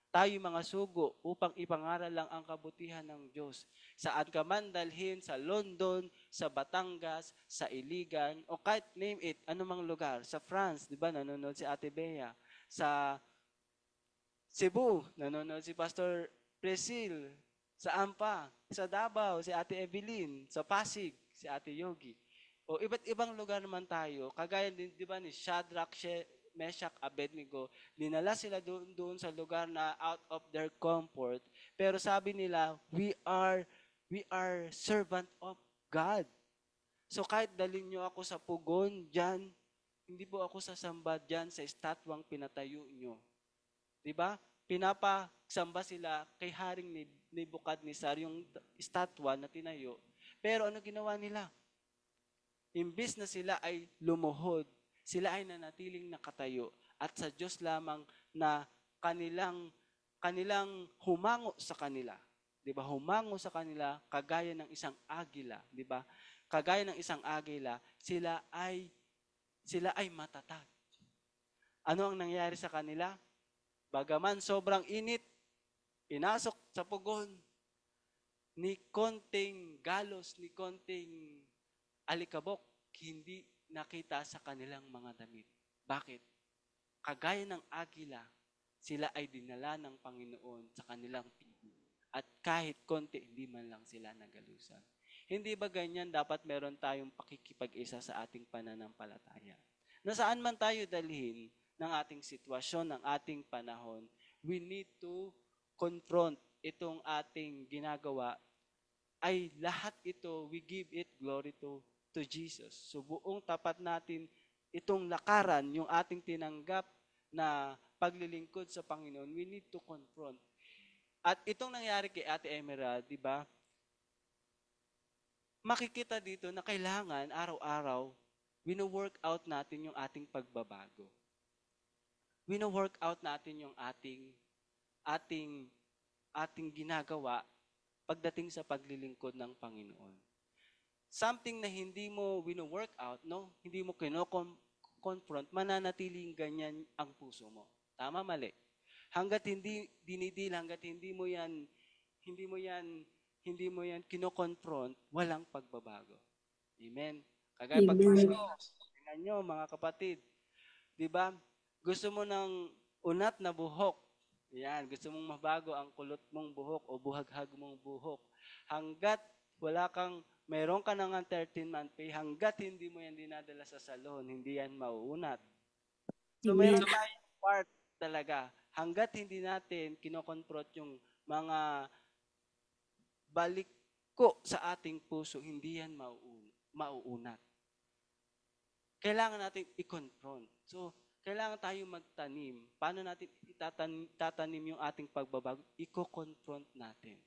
Tayo mga sugo upang ipangaral lang ang kabutihan ng Diyos. Saan ka man dalhin, sa London, sa Batangas, sa Iligan, o kahit name it, anumang lugar. Sa France, di ba, nanonood si Ate Bea. Sa Cebu, nanonood si Pastor Presil. Sa Ampa, sa Davao, si Ate Evelyn. Sa Pasig, si Ate Yogi. O iba't ibang lugar naman tayo, kagaya din, di ba, ni Shadrach, Meshach, Abednego, dinala sila doon sa lugar na out of their comfort. Pero sabi nila, we are servant of God. So kahit dalhin nyo ako sa pugon dyan, hindi po ako sasamba dyan sa estatwang pinatayo nyo. Diba? Pinapasamba sila kay Haring Nebukadnezar, yung estatwa na tinayo. Pero ano ginawa nila? Imbis na sila ay lumuhod, sila ay nanatiling nakatayo at sa Diyos lamang na kanilang humango sa kanila. 'Di ba? Humango sa kanila kagaya ng isang agila, 'di ba? Kagaya ng isang agila, sila ay matatag. Ano ang nangyari sa kanila? Bagaman sobrang init, pinasok sa pugon, ni konting galos, ni konting alikabok, hindi nakita sa kanilang mga damit. Bakit? Kagaya ng agila, sila ay dinala ng Panginoon sa kanilang piling. At kahit konti, hindi man lang sila nagalusan. Hindi ba ganyan dapat meron tayong pakikipag-isa sa ating pananampalataya? Nasaan man tayo dalhin ng ating sitwasyon, ng ating panahon, we need to confront itong ating ginagawa ay lahat ito, we give it glory to Jesus. So buong tapat natin itong lakaran, yung ating tinanggap na paglilingkod sa Panginoon, we need to confront. At itong nangyari kay Ate Emerald, di ba? Makikita dito na kailangan araw-araw, wino-work out natin yung ating pagbabago. Wino-work out natin yung ating ginagawa pagdating sa paglilingkod ng Panginoon. Something na hindi mo wino-work out, no? Hindi mo confront, mananatiling ganyan ang puso mo. Tama, mali. Hanggat hindi dinidil, hanggat hindi mo yan kino-confront, walang pagbabago. Amen. Kagaya pag tingnan nyo, mga kapatid, 'di ba? Gusto mo ng unat na buhok. Yan, gusto mong mabago ang kulot mong buhok o buhaghag mong buhok. Hanggat meron ka nang 13-month pay, hanggat hindi mo yan dinadala sa salon, hindi yan mauunat. So, meron tayong part talaga. Hanggat hindi natin kinokonfront yung mga baliko sa ating puso, hindi yan mauunat. Kailangan natin i-confront. So, kailangan tayong magtanim. Paano natin itatanim yung ating pagbabago? Iko-confront natin.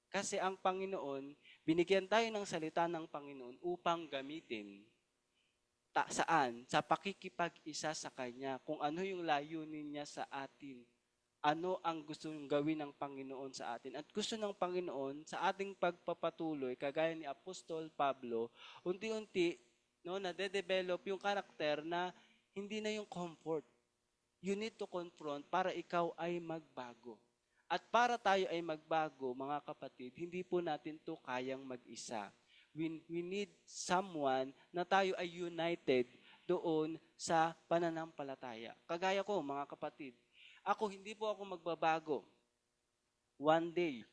Kasi ang Panginoon, binigyan tayo ng salita ng Panginoon upang gamitin. Saan? Sa pakikipag-isa sa Kanya. Kung ano yung layunin niya sa atin. Ano ang gusto niyong gawin ng Panginoon sa atin. At gusto ng Panginoon sa ating pagpapatuloy, kagaya ni Apostol Pablo, unti-unti, nade-develop yung karakter na hindi na yung comfort. You need to confront para ikaw ay magbago. At para tayo ay magbago, mga kapatid, hindi po natin to kayang mag-isa. We need someone na tayo ay united doon sa pananampalataya. Kagaya ko, mga kapatid, hindi po ako magbabago. One day,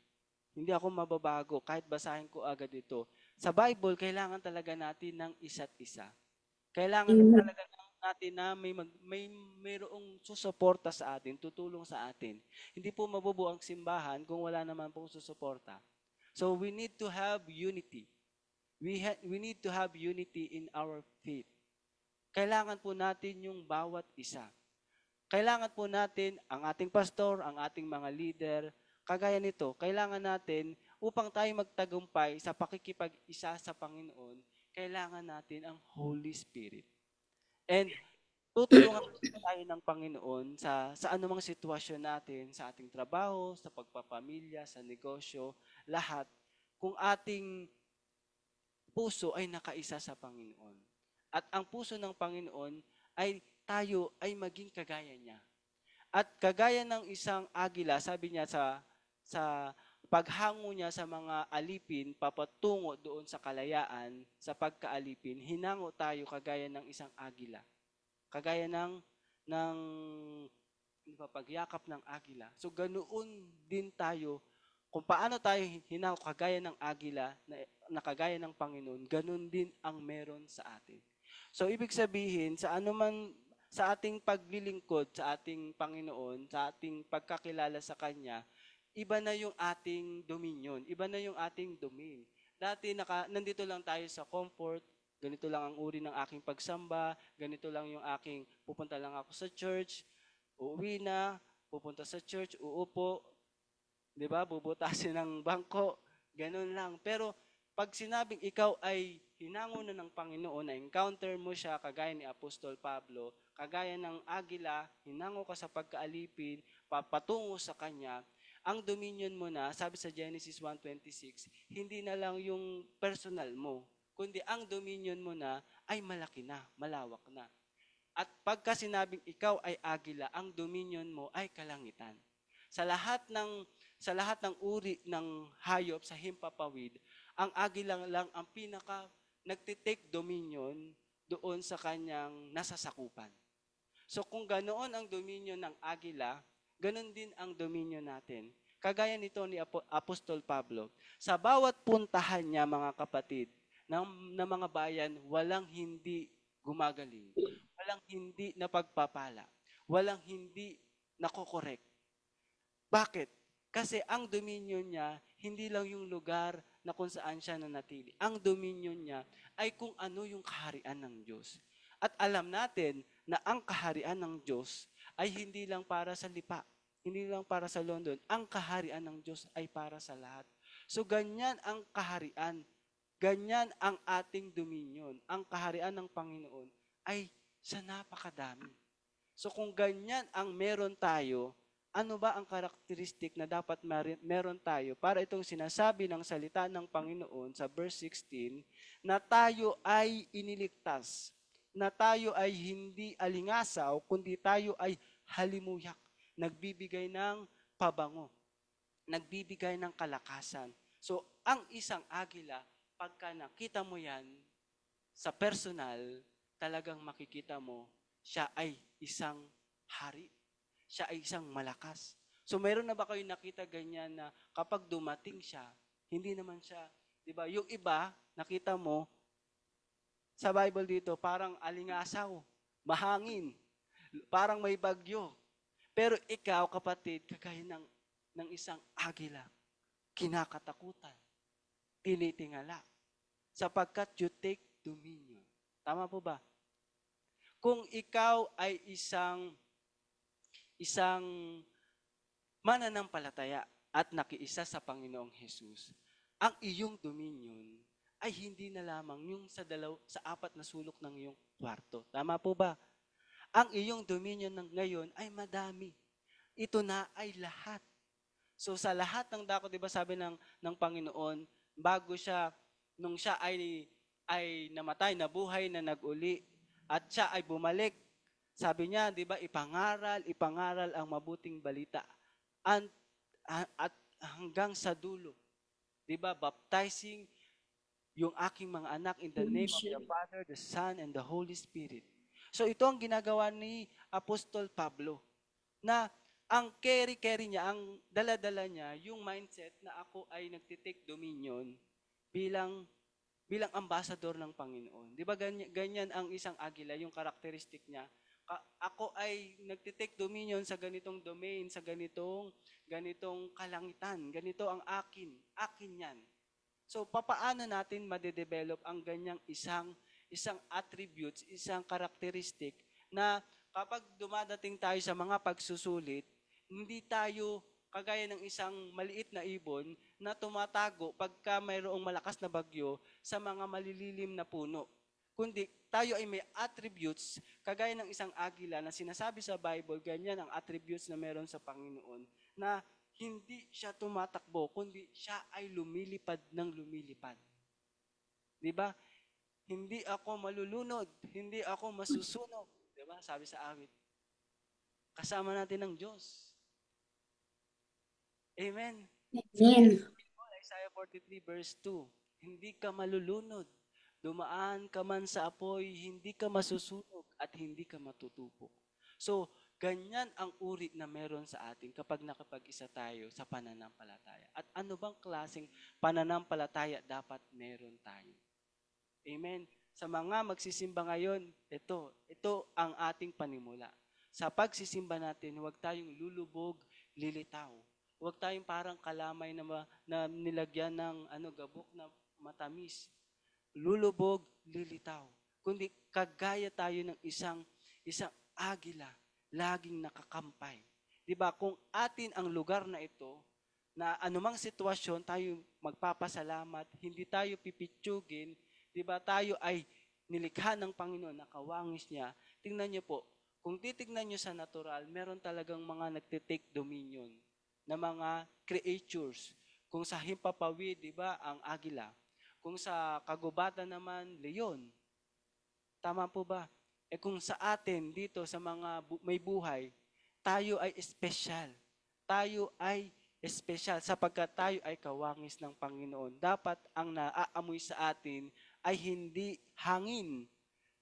hindi ako mababago kahit basahin ko agad ito. Sa Bible, kailangan talaga natin ng isa't isa. Kailangan talaga natin na mayroong susuporta sa atin, tutulong sa atin. Hindi po mabubuo ang simbahan kung wala naman pong susuporta. So we need to have unity. We need to have unity in our faith. Kailangan po natin yung bawat isa. Kailangan po natin ang ating pastor, ang ating mga leader, kagaya nito, kailangan natin upang tayo magtagumpay sa pakikipag-isa sa Panginoon, kailangan natin ang Holy Spirit. And tutulungan tayo ng Panginoon sa anumang sitwasyon natin, sa ating trabaho, sa pagpapamilya, sa negosyo, lahat, kung ating puso ay nakaisa sa Panginoon. At ang puso ng Panginoon ay tayo ay maging kagaya niya. At kagaya ng isang agila, sabi niya sa paghango niya sa mga alipin papatungo doon sa kalayaan, sa pagkaalipin, hinango tayo kagaya ng isang agila. Kagaya ng pagyakap ng agila. So ganoon din tayo, kung paano tayo hinango kagaya ng agila na kagaya ng Panginoon, ganoon din ang meron sa atin. So ibig sabihin, sa anuman sa ating paglilingkod sa ating Panginoon, sa ating pagkakilala sa Kanya, iba na yung ating dominion, iba na yung ating domain. Dati nandito lang tayo sa comfort, ganito lang ang uri ng aking pagsamba, ganito lang yung aking, pupunta lang ako sa church, uuwi na, pupunta sa church, uupo, di ba, bubutasin ng bangko, ganun lang. Pero pag sinabing ikaw ay hinango na ng Panginoon, na encounter mo siya kagaya ni Apostol Pablo, kagaya ng agila, hinango ka sa pagkaalipin, papatungo sa Kanya, ang dominion mo na, sabi sa Genesis 1:26, hindi na lang yung personal mo, kundi ang dominion mo na ay malaki na, malawak na. At pagka sinabing ikaw ay agila, ang dominion mo ay kalangitan. Sa lahat ng uri ng hayop sa himpapawid, ang agila lang ang pinaka nagtitake dominion doon sa kanyang nasasakupan. So kung ganoon ang dominion ng agila, ganoon din ang dominion natin. Kagaya nito ni Apostol Pablo, sa bawat puntahan niya mga kapatid, ng mga bayan, walang hindi gumagaling, walang hindi napagpapala, walang hindi nakokorek. Bakit? Kasi ang dominion niya, hindi lang yung lugar na kung saan siya nanatili. Ang dominion niya ay kung ano yung kaharian ng Diyos. At alam natin na ang kaharian ng Diyos ay hindi lang para sa lipa, hindi lang para sa London. Ang kaharian ng Diyos ay para sa lahat. So ganyan ang kaharian, ganyan ang ating dominion. Ang kaharian ng Panginoon ay sa napakadami. So kung ganyan ang meron tayo, ano ba ang karakteristik na dapat meron tayo para itong sinasabi ng salita ng Panginoon sa verse 16 na tayo ay iniligtas, na tayo ay hindi alingasaw, kundi tayo ay halimuyak, nagbibigay ng pabango, nagbibigay ng kalakasan. So ang isang agila, pagka nakita mo yan sa personal, talagang makikita mo siya ay isang hari. Siya ay isang malakas. So mayroon na ba kayo nakita ganyan na kapag dumating siya, hindi naman siya, di ba? Yung iba, nakita mo, sa Bible dito, parang alingasaw, mahangin, parang may bagyo. Pero ikaw, kapatid, kagaya ng isang agila, kinakatakutan, tinitingala, sapagkat you take dominion. Tama po ba? Kung ikaw ay isang mananampalataya at nakiisa sa Panginoong Hesus, ang iyong dominion ay hindi na lamang yung sa apat na sulok ng iyong kwarto. Tama po ba? Ang iyong dominion ngayon ay madami. Ito na ay lahat. So sa lahat ng dako, 'di ba sabi ng Panginoon, bago siya nung siya ay namatay, nabuhay, na nag-uli, at siya ay bumalik. Sabi niya, 'di ba, ipangaral ang mabuting balita at hanggang sa dulo. 'Di ba, baptizing yung aking mga anak in the name of the Father, the Son, and the Holy Spirit. So ito ang ginagawa ni Apostol Pablo, na ang carry niya, ang dala-dala niya, yung mindset na ako ay nagtitake dominion bilang ambassador ng Panginoon. Di ba ganyan ang isang agila, yung karakteristik niya. Ako ay nagtitake dominion sa ganitong domain, sa ganitong kalangitan. Ganito ang akin yan. So, papaano natin madedevelop ang ganyang isang attributes, isang karakteristik na kapag dumadating tayo sa mga pagsusulit, hindi tayo kagaya ng isang maliit na ibon na tumatago pagka mayroong malakas na bagyo sa mga malililim na puno. Kundi tayo ay may attributes kagaya ng isang agila na sinasabi sa Bible, ganyan ang attributes na meron sa Panginoon, na hindi siya tumatakbo, kundi siya ay lumilipad ng lumilipad. Di ba? Hindi ako malulunod, hindi ako masusunog. Diba? Sabi sa awit, kasama natin ng Diyos. Amen. Amen. Isaiah 43 verse 2, hindi ka malulunod, dumaan ka man sa apoy, hindi ka masusunog at hindi ka matutupok. So, ganyan ang uri na meron sa atin kapag nakapag-isa tayo sa pananampalataya. At ano bang klaseng pananampalataya dapat meron tayo? Amen. Sa mga magsisimba ngayon, ito ang ating panimula. Sa pagsisimba natin, huwag tayong lulubog, lilitaw. Huwag tayong parang kalamay na nilagyan ng gabok na matamis. Lulubog, lilitaw. Kundi kagaya tayo ng isang agila, laging nakakampay. 'Di ba? Kung atin ang lugar na ito, na anumang sitwasyon tayo magpapasalamat, hindi tayo pipitsugin, 'di ba? Tayo ay nilikha ng Panginoon, nakawangis niya. Tingnan niyo po, kung titignan niyo sa natural, meron talagang mga nagte-take dominion na mga creatures. Kung sa himpapawid, 'di ba, ang agila. Kung sa kagubatan naman, leon. Tama po ba? Kung sa atin dito sa mga may buhay, tayo ay espesyal. Tayo ay espesyal sapagkat tayo ay kawangis ng Panginoon. Dapat ang naaamoy sa atin ay hindi hangin,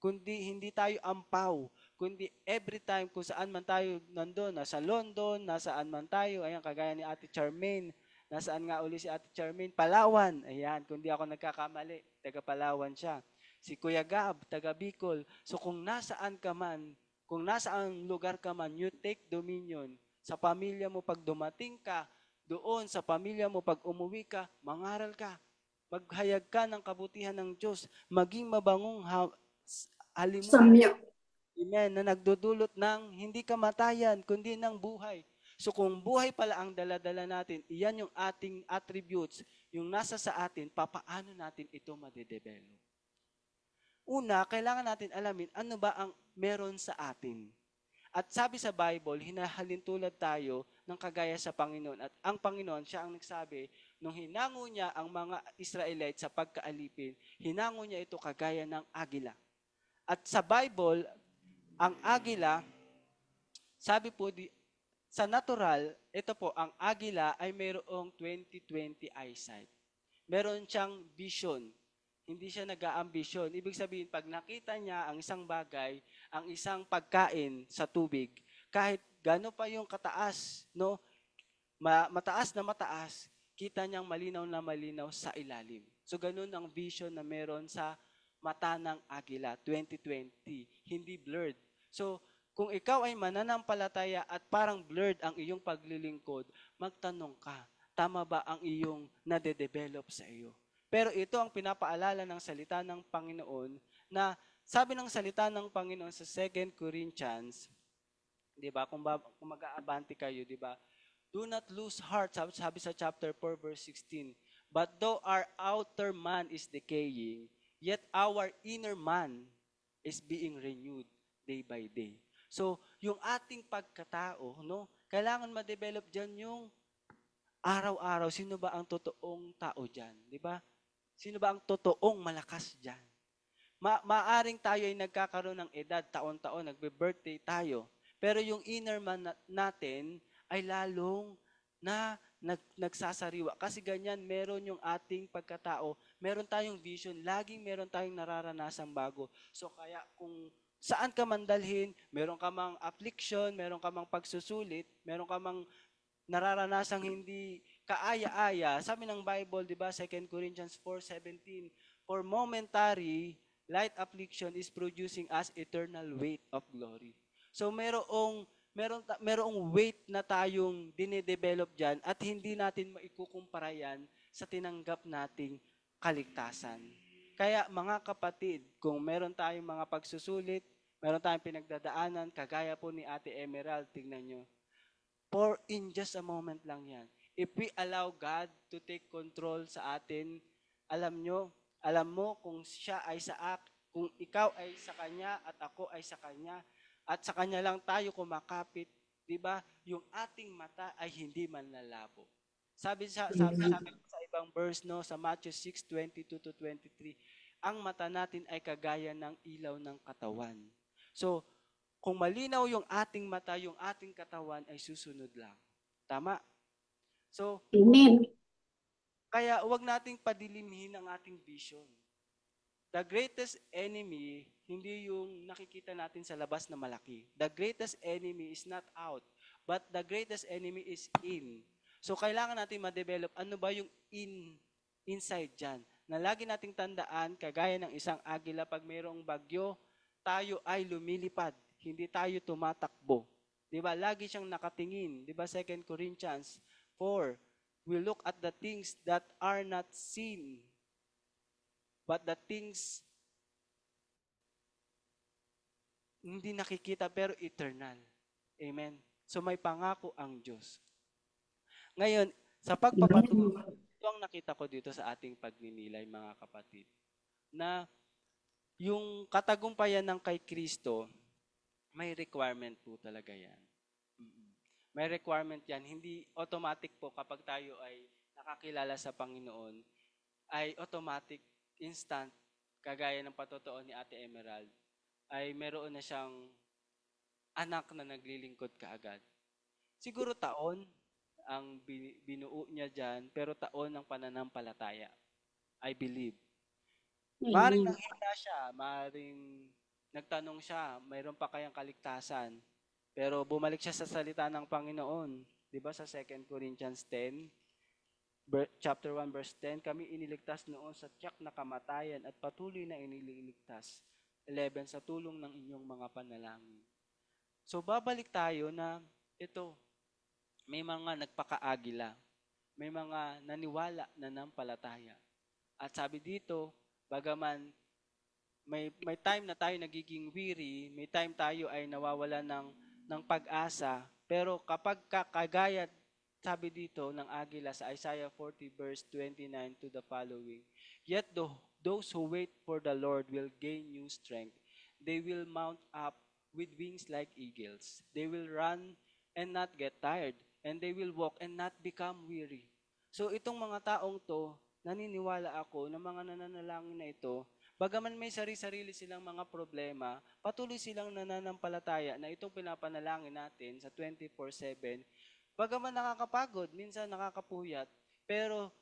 kundi hindi tayo ampaw, kundi every time kung saan man tayo nandun, nasa London, nasaan man tayo, ayan, kagaya ni Ate Charmaine, nasaan nga uli si Ate Charmaine? Palawan, ayan, kung di ako nagkakamali, taga Palawan siya. Si Kuya Gab, taga Bicol. So kung nasaan ka man, kung nasaan lugar ka man, you take dominion. Sa pamilya mo, pag dumating ka, doon sa pamilya mo, pag umuwi ka, mangaral ka. Maghayag ka ng kabutihan ng Diyos. Maging mabangong halimuyak. Samyak. Amen. Na nagdudulot ng hindi kamatayan, kundi ng buhay. So kung buhay pala ang daladala natin, iyan yung ating attributes, yung nasa sa atin, papaano natin ito madedevelop? Una, kailangan natin alamin ano ba ang meron sa atin. At sabi sa Bible, hinahalintulad tayo ng kagaya sa Panginoon. At ang Panginoon, siya ang nagsabi, nung hinango niya ang mga Israelite sa pagkaalipin, hinango niya ito kagaya ng agila. At sa Bible, ang agila, sabi po, sa natural, ito po, ang agila ay mayroong 20/20 eyesight. Meron siyang vision. Hindi siya nag-aambisyon. Ibig sabihin, pag nakita niya ang isang bagay, ang isang pagkain sa tubig, kahit gano pa yung kataas, no? Mataas na mataas, kita niyang malinaw na malinaw sa ilalim. So ganun ang vision na meron sa mata ng agila, 20/20, hindi blurred. So kung ikaw ay mananampalataya at parang blurred ang iyong paglilingkod, magtanong ka, tama ba ang iyong nade-develop sa iyo? Pero ito ang pinapaalala ng salita ng Panginoon na sabi ng salita ng Panginoon sa 2 Corinthians, 'di ba? Kung mag-aabanti kayo, 'di ba? Do not lose heart, sabi sa chapter 4 verse 16. But though our outer man is decaying, yet our inner man is being renewed day by day. So, yung ating pagkatao, no? Kailangan ma-develop diyan yung araw-araw. Sino ba ang totoong tao diyan, 'di ba? Sino ba ang totoong malakas diyan? Maaring tayo ay nagkakaroon ng edad, taon-taon, nagbe-birthday tayo. Pero yung inner man natin ay lalong nagsasariwa. Kasi ganyan, meron yung ating pagkatao, meron tayong vision, laging meron tayong nararanasang bago. So kaya kung saan ka man dalhin, meron ka mang affliction, meron ka mang pagsusulit, meron ka mang nararanasang hindi kaaya-aya. Sabi ng Bible, di ba, 2 Corinthians 4:17, for momentary light affliction is producing us eternal weight of glory. So merong weight na tayong dinedevelop diyan at hindi natin maikukumpara yan sa tinanggap nating kaligtasan. Kaya mga kapatid, kung meron tayong mga pagsusulit, meron tayong pinagdadaanan, kagaya po ni Ate Emerald, tingnan nyo, for in just a moment lang yan. If we allow God to take control sa atin, alam mo kung siya ay kung ikaw ay sa Kanya at ako ay sa Kanya, at sa Kanya lang tayo kumakapit, di ba? Yung ating mata ay hindi manlalabo. Sabi sa ibang verse, no, sa Matthew 6:22-23, ang mata natin ay kagaya ng ilaw ng katawan. So, kung malinaw yung ating mata, yung ating katawan ay susunod lang. Tama? So, Amen. kaya huwag nating padilimhin ang ating vision. The greatest enemy, hindi yung nakikita natin sa labas na malaki. The greatest enemy is not out, but the greatest enemy is in. So, kailangan natin ma-develop ano ba yung inside dyan. Na lagi nating tandaan, kagaya ng isang agila, pag mayroong bagyo, tayo ay lumilipad. Hindi tayo tumatakbo. Diba? Lagi siyang nakatingin. Diba? 2 Corinthians 4, we look at the things that are not seen, but the things hindi nakikita pero eternal. Amen. So may pangako ang Diyos. Ngayon, sa pagpapatuloy, ito ang nakita ko dito sa ating pagninilay, mga kapatid, na yung katagumpayan ng kay Kristo, may requirement po talaga yan. May requirement yan. Hindi automatic po kapag tayo ay nakakilala sa Panginoon, ay automatic, instant, kagaya ng patotoo ni Ate Emerald, ay meron na siyang anak na naglilingkod kaagad. Siguro taon ang binuo niya dyan, pero taon ng pananampalataya. I believe. Maring nanghina siya, maring nagtanong siya, mayroon pa kayang kaligtasan. Pero bumalik siya sa salita ng Panginoon. Di ba sa 2 Corinthians 10, chapter 1, verse 10, kami iniligtas noon sa tiyak na kamatayan at patuloy na iniligtas. 11, sa tulong ng inyong mga panalangin. So, babalik tayo na ito, may mga nagpakaagila, may mga naniwala na nampalataya. At sabi dito, bagaman may time na tayo nagiging weary, may time tayo ay nawawala ng pag-asa, pero kapag kagaya, sabi dito ng agila sa Isaiah 40 verse 29 to the following, yet those who wait for the Lord will gain new strength. They will mount up with wings like eagles. They will run and not get tired, and they will walk and not become weary. So itong mga taong to, naniniwala ako na mga nananalangin na ito, bagaman may sarili-sarili silang mga problema, patuloy silang nananampalataya na itong pinapanalangin natin sa 24/7, bagaman nakakapagod, minsan nakakapuyat, pero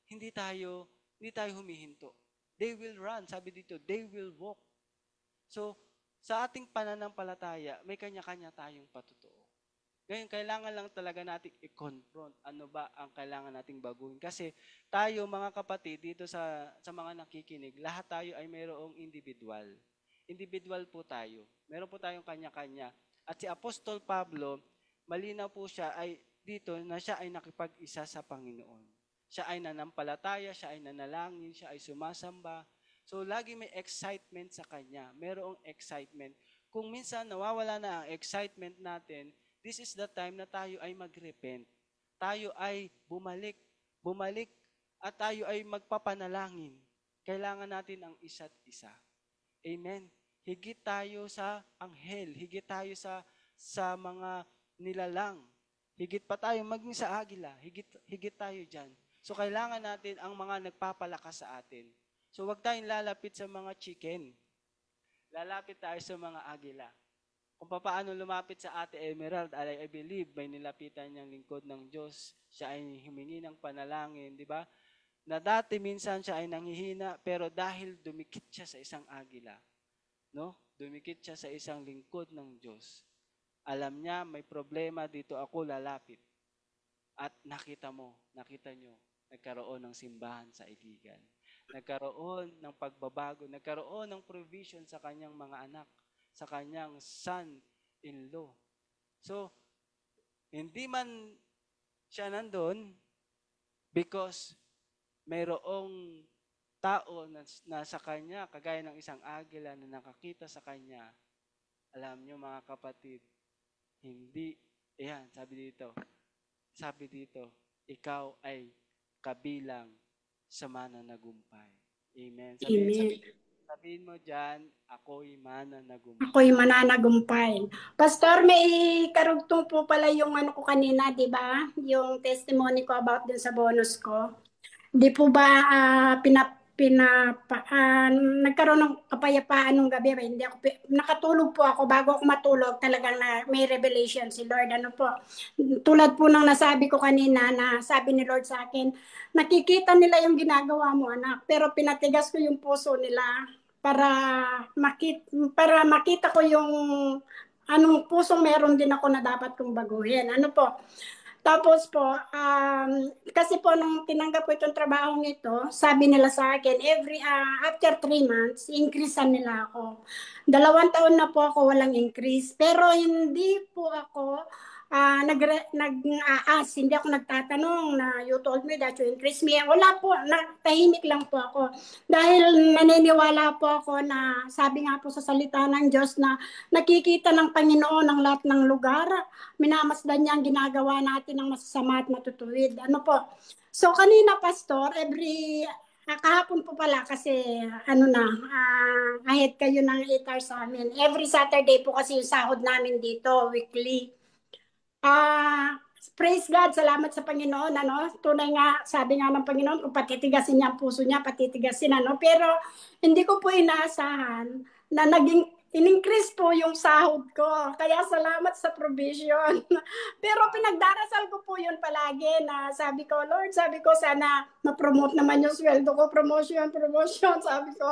hindi tayo humihinto. They will run, sabi dito, they will walk. So, sa ating pananampalataya, may kanya-kanya tayong patotoo. Ngayon, kailangan lang talaga nating i-confront ano ba ang kailangan nating baguhin. Kasi tayo, mga kapatid, dito sa mga nakikinig, lahat tayo ay mayroong individual. Individual po tayo. Meron po tayong kanya-kanya. At si Apostol Pablo, malinaw po siya ay dito na siya ay nakipag-isa sa Panginoon. Siya ay nanampalataya, siya ay nanalangin, siya ay sumasamba. So, lagi may excitement sa kanya. Merong excitement. Kung minsan nawawala na ang excitement natin, this is the time na tayo ay mag-repent. Tayo ay bumalik at tayo ay magpapanalangin. Kailangan natin ang isa't isa. Amen. Higit tayo sa anghel, higit tayo sa mga nilalang. Higit pa tayo maging sa agila, higit tayo dyan. So kailangan natin ang mga nagpapalakas sa atin. So wag tayong lalapit sa mga chicken. Lalapit tayo sa mga agila. Kung paano lumapit sa Ate Emerald, I believe may nilapitan niyang lingkod ng Diyos. Siya ay humingi ng panalangin, di ba? Na dati minsan siya ay nanghihina, pero dahil dumikit siya sa isang agila, no? Dumikit siya sa isang lingkod ng Diyos. Alam niya, may problema dito, ako lalapit. At nakita nyo, nagkaroon ng simbahan sa Iligan. Nagkaroon ng pagbabago, nagkaroon ng provision sa kanyang mga anak, sa kanyang son-in-law. So, hindi man siya nandun because mayroong tao na sa kanya, kagaya ng isang agila na nakakita sa kanya. Alam nyo mga kapatid, hindi, sabi dito, ikaw ay kabilang sa mananagumpay. Amen. Sabihin mo dyan, ako'y mananagumpay. Ako'y mananagumpay. Pastor, may karugtong po pala yung ano ko kanina, di ba? Yung testimony ko about din sa bonus ko. Di po ba nagkaroon ng kapayapaan nung gabi. Hindi ako, nakatulog po ako. Bago ako matulog, talagang may revelation si Lord. Ano po, tulad po ng nasabi ko kanina, na sabi ni Lord sa akin, nakikita nila yung ginagawa mo, anak, pero pinatigas ko yung puso nila para makita ko yung anong pusong meron din ako na dapat kong baguhin. Ano po, tapos po, kasi po nung tinanggap ko itong trabaho nito, sabi nila sa akin, after 3 months, increasean nila ako. 2 taon na po ako walang increase. Pero hindi po ako nag-aas, hindi ako nagtatanong na you told me that you increase me. Wala po, tahimik lang po ako. Dahil naniniwala po ako na sabi nga po sa salita ng Diyos na nakikita ng Panginoon ang lahat ng lugar, minamasdan niya ang ginagawa natin ng masasama at matutuwid. Ano po? So kanina, Pastor, kahapon po pala kasi ahead kayo ng 8 hours sa amin. Every Saturday po kasi yung sahod namin dito, weekly. Praise God, salamat sa Panginoon, ano? Tunay nga, sabi nga ng Panginoon, kung patitigasin niya ang puso niya, patitigasin, ano? Pero hindi ko po inaasahan na in-increase po yung sahod ko. Kaya salamat sa provision. Pero pinagdarasal ko po yun palagi na sabi ko, Lord, sabi ko, sana ma-promote naman yung sweldo ko, promotion, sabi ko.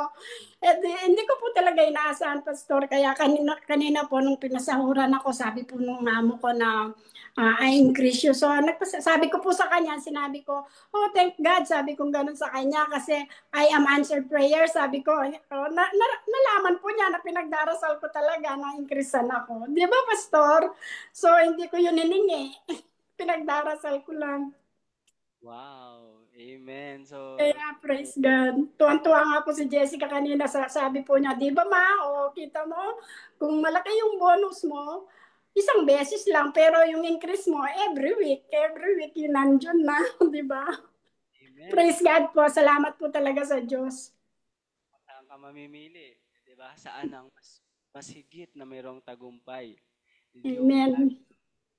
Hindi ko po talaga inaasahan, Pastor. Kaya kanina po, nung pinasahuran ako, sabi po nung amo ko na I increase you. So, sabi ko po sa kanya, sinabi ko, oh, thank God, sabi ko ganun sa kanya kasi I am answered prayer. Sabi ko, nalaman po niya na pinagdarasal ko talaga na increasean ako. Di ba, Pastor? So, hindi ko yun hiningi. Pinagdarasal ko lang. Wow. Amen. So, Kaya, praise God. Tuwan-tuwa nga po si Jessica kanina, sabi po niya, di ba ma, o kita mo, kung malaki yung bonus mo, isang beses lang, pero yung increase mo, every week yun nandyan na, di ba? amen. Praise God po, salamat po talaga sa Diyos. Saan ka mamimili? 'Di ba? Saan ang mas higit na mayroong tagumpay? Yung Amen.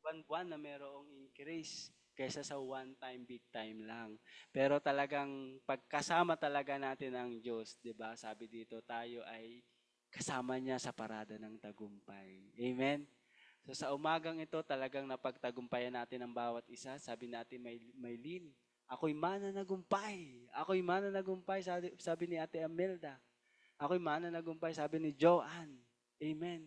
buwan-buwan na mayroong increase kaysa sa one time, big time lang. Pero talagang pagkasama talaga natin ang Diyos, 'di ba? Sabi dito, tayo ay kasama niya sa parada ng tagumpay. Amen. So sa umagang ito, talagang napagtagumpayan natin ang bawat isa. Sabi natin, may lean. Ako'y mananagumpay. Ako'y mananagumpay, sabi ni Ate Amelda. Ako'y mananagumpay, sabi ni Joanne. Amen.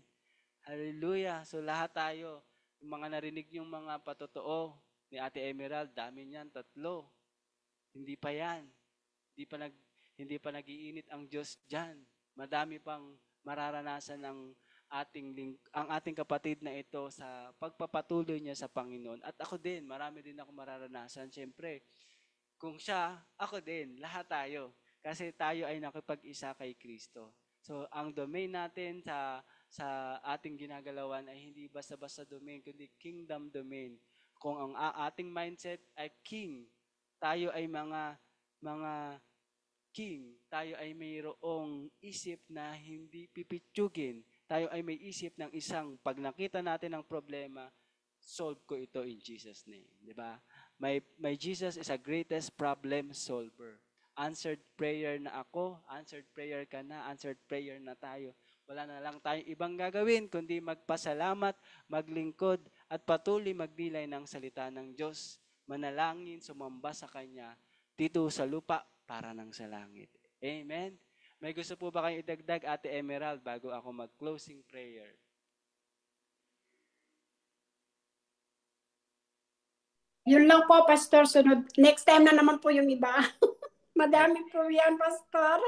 Hallelujah. So lahat tayo, yung mga narinig yung mga patotoo ni Ate Emerald, dami niyan, 3. Hindi pa yan. Hindi pa hindi pa nagiinit ang Diyos diyan. Madami pang mararanasan ang ating kapatid na ito sa pagpapatuloy niya sa Panginoon. At ako din, marami din ako mararanasan. Siyempre, kung siya, ako din, lahat tayo. Kasi tayo ay nakipag-isa kay Kristo. So, ang domain natin sa ating ginagalawan ay hindi basta-basta domain, kundi kingdom domain. Kung ang ating mindset ay king, tayo ay mga king, tayo ay mayroong isip na hindi pipitsugin. Tayo ay may isip ng isang, pag nakita natin ang problema, solve ko ito in Jesus' name. Di ba? My Jesus is a greatest problem solver. Answered prayer na ako, answered prayer ka na, answered prayer na tayo. Wala na lang tayong ibang gagawin, kundi magpasalamat, maglingkod, at patuloy magdilay ng salita ng Diyos. Manalangin, sumamba sa Kanya, dito sa lupa, para ng sa langit. Amen? May gusto po ba kayong idagdag, Ate Emerald, bago ako mag-closing prayer? Yun lang po, Pastor. Sunod. Next time na naman po yung iba. Madami po yan, Pastor.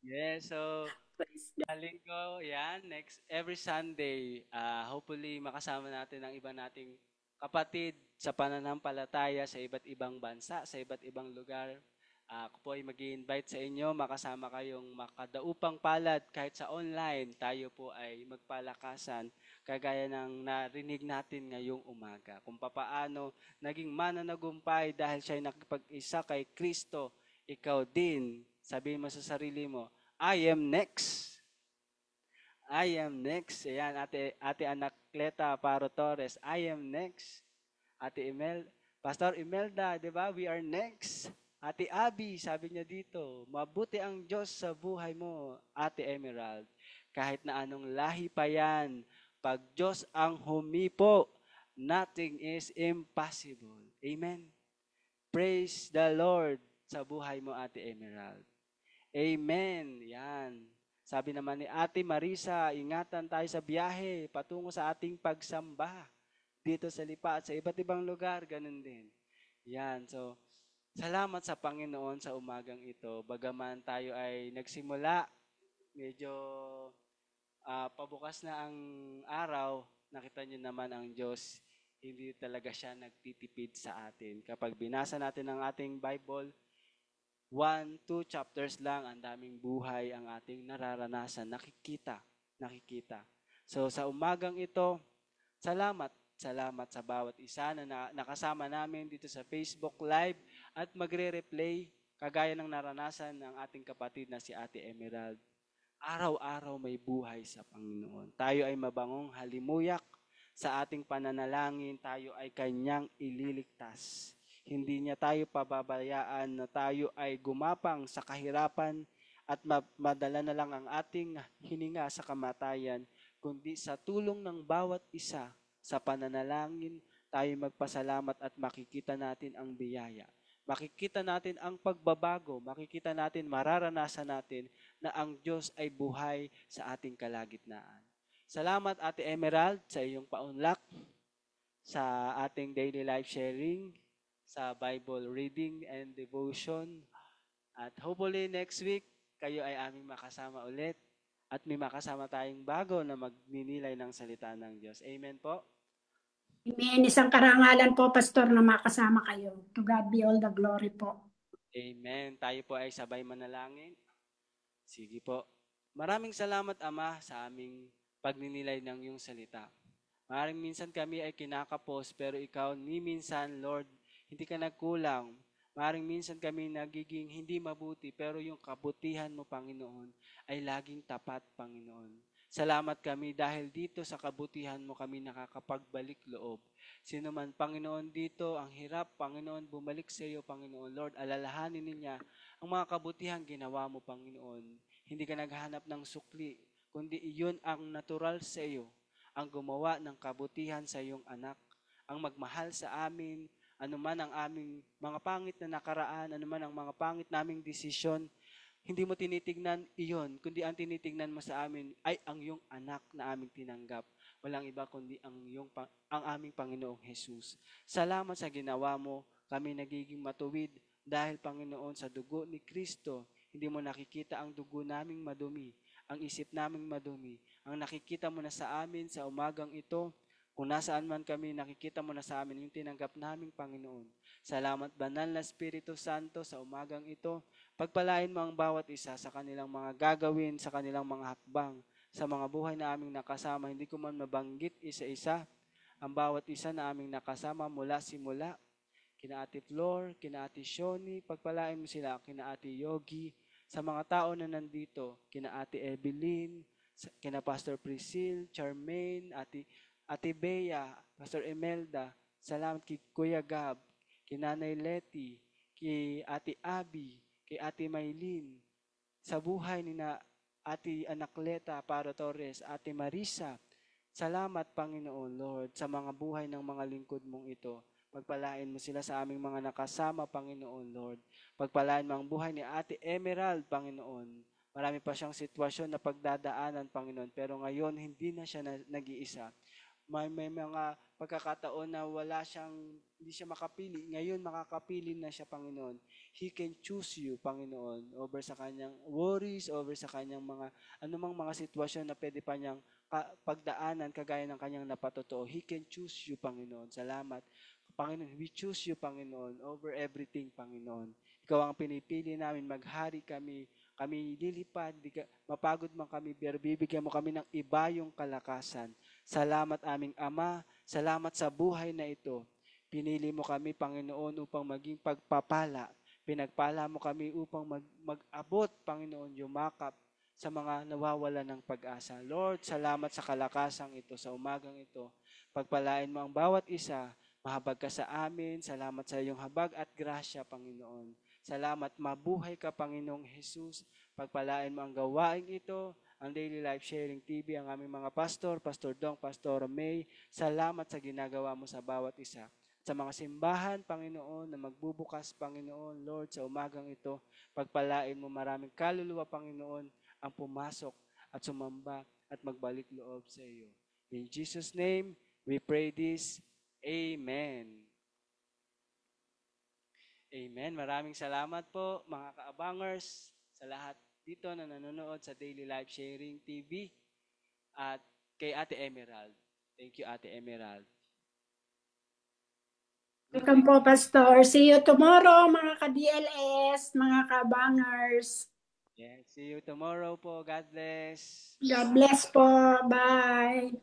Yes, so Praise linggo, yan, every Sunday, hopefully makasama natin ang iba nating kapatid sa pananampalataya sa iba't ibang bansa, sa iba't ibang lugar. Ako po ay mag-i-invite sa inyo, makasama kayong makadaupang palad kahit sa online, tayo po ay magpalakasan kagaya ng narinig natin ngayong umaga. Kung papaano naging mananagumpay dahil siya ay nakipag-isa kay Kristo, ikaw din, sabihin mo sa sarili mo, I am next. I am next. Ayan, ate Anacleta Paro Torres. I am next. Ate Pastor Imelda, di ba? We are next. Ate Abby, sabi niya dito, mabuti ang Diyos sa buhay mo, Ate Emerald. Kahit na anong lahi pa yan, pag Diyos ang humipo, nothing is impossible. Amen. Praise the Lord sa buhay mo, Ate Emerald. Amen. Yan. Sabi naman ni Ate Marisa, ingatan tayo sa biyahe patungo sa ating pagsamba dito sa Lipa at sa iba't ibang lugar, ganun din. Yan. So, salamat sa Panginoon sa umagang ito. Bagaman tayo ay nagsimula, medyo pabukas na ang araw, nakita niyo naman ang Diyos, hindi talaga siya nagtitipid sa atin. Kapag binasa natin ang ating Bible, 1, 2 chapters lang, ang daming buhay ang ating nararanasan, nakikita. So sa umagang ito, salamat sa bawat isa na nakasama namin dito sa Facebook Live at magre-replay kagaya ng naranasan ng ating kapatid na si Ate Emerald. Araw-araw may buhay sa Panginoon. Tayo ay mabangong halimuyak sa ating pananalangin, tayo ay kanyang ililigtas. Hindi niya tayo pababayaan na tayo ay gumapang sa kahirapan at madala na lang ang ating hininga sa kamatayan, kundi sa tulong ng bawat isa sa pananalangin, tayo magpasalamat at makikita natin ang biyaya. Makikita natin ang pagbabago, makikita natin, mararanasan natin na ang Diyos ay buhay sa ating kalagitnaan. Salamat Ate Emerald sa iyong paunlak sa ating daily life sharing, sa Bible reading and devotion. At hopefully next week, kayo ay aming makasama ulit at may makasama tayong bago na magninilay ng salita ng Diyos. Amen po. Amen. Isang karangalan po, Pastor, na makasama kayo. To God be all the glory po. Amen. Tayo po ay sabay manalangin. Sige po. Maraming salamat, Ama, sa aming pagninilay ng iyong salita. Maraming minsan kami ay kinakapos, pero ikaw ni minsan, Lord, hindi ka nagkulang. Maraming minsan kami nagiging hindi mabuti, pero yung kabutihan mo, Panginoon, ay laging tapat, Panginoon. Salamat kami dahil dito sa kabutihan mo kami nakakapagbalik loob. Sino man, Panginoon, dito ang hirap, Panginoon, bumalik sa iyo, Panginoon. Lord, alalahanin niya ang mga kabutihan ginawa mo, Panginoon. Hindi ka naghahanap ng sukli, kundi iyon ang natural sa iyo, ang gumawa ng kabutihan sa iyong anak, ang magmahal sa amin, anuman ang aming mga pangit na nakaraan, anuman ang mga pangit naming desisyon, hindi mo tinitignan iyon, kundi ang tinitignan mo sa amin ay ang iyong anak na aming tinanggap. Walang iba kundi ang aming Panginoong Jesus. Salamat sa ginawa mo, kami nagiging matuwid dahil Panginoon sa dugo ni Kristo, hindi mo nakikita ang dugo naming madumi, ang isip naming madumi. Ang nakikita mo na sa amin sa umagang ito, kung nasaan man kami, nakikita mo na sa amin yung tinanggap naming Panginoon. Salamat, Banal na Espiritu Santo, sa umagang ito. Pagpalain mo ang bawat isa sa kanilang mga gagawin, sa kanilang mga hakbang, sa mga buhay na aming nakasama. Hindi ko man mabanggit isa-isa ang bawat isa na aming nakasama mula simula. Kina Ate Flor, kina Ate Shoni, pagpalain mo sila, kina Ate Yogi, sa mga tao na nandito, kina Ate Evelyn, kina Pastor Priscille, Charmaine, Ate Bea, Pastor Emelda, salamat kay Kuya Gab, kay Nanay Letty, kay Ate Abby, kay Ate Maylin, sa buhay ni na Ate Anakleta Paro Torres, Ate Marisa. Salamat, Panginoon Lord, sa mga buhay ng mga lingkod mong ito. Pagpalain mo sila sa aming mga nakasama, Panginoon Lord. Pagpalain mo ang buhay ni Ate Emerald, Panginoon. Marami pa siyang sitwasyon na pagdadaanan, Panginoon, pero ngayon hindi na siya nag-iisa. May mga pagkakataon na hindi siya makapili. Ngayon makakapili na siya, Panginoon. He can choose you, Panginoon, over sa kanyang worries, over sa kanyang anumang mga sitwasyon na pwede pa niyang pagdaanan kagaya ng kanyang napatotoo. He can choose you, Panginoon. Salamat. Panginoon, we choose you, Panginoon, over everything, Panginoon. Ikaw ang pinipili namin, maghari kami lilipad, mapagod man kami, pero bibigyan mo kami ng iba yung kalakasan. Salamat aming Ama, salamat sa buhay na ito. Pinili mo kami, Panginoon, upang maging pagpapala. Pinagpala mo kami upang mag-abot, Panginoon, yumakap sa mga nawawala ng pag-asa. Lord, salamat sa kalakasang ito, sa umagang ito. Pagpalain mo ang bawat isa, mahabag ka sa amin. Salamat sa iyong habag at grasya, Panginoon. Salamat. Mabuhay ka, Panginoong Jesus. Pagpalain mo ang gawain ito, ang Daily Life Sharing TV, ang aming mga pastor, Pastor Dong, Pastor May. Salamat sa ginagawa mo sa bawat isa. Sa mga simbahan, Panginoon, na magbubukas, Panginoon, Lord, sa umagang ito, pagpalain mo maraming kaluluwa, Panginoon, ang pumasok at sumamba at magbalik loob sa iyo. In Jesus' name, we pray this. Amen. Amen. Maraming salamat po mga kaabangers sa lahat dito na nanonood sa Daily Life Sharing TV at kay Ate Emerald. Thank you, Ate Emerald. Welcome po, Pastor. See you tomorrow, mga ka-DLS, mga ka-abangers. Yeah, see you tomorrow po. God bless. God bless po. Bye.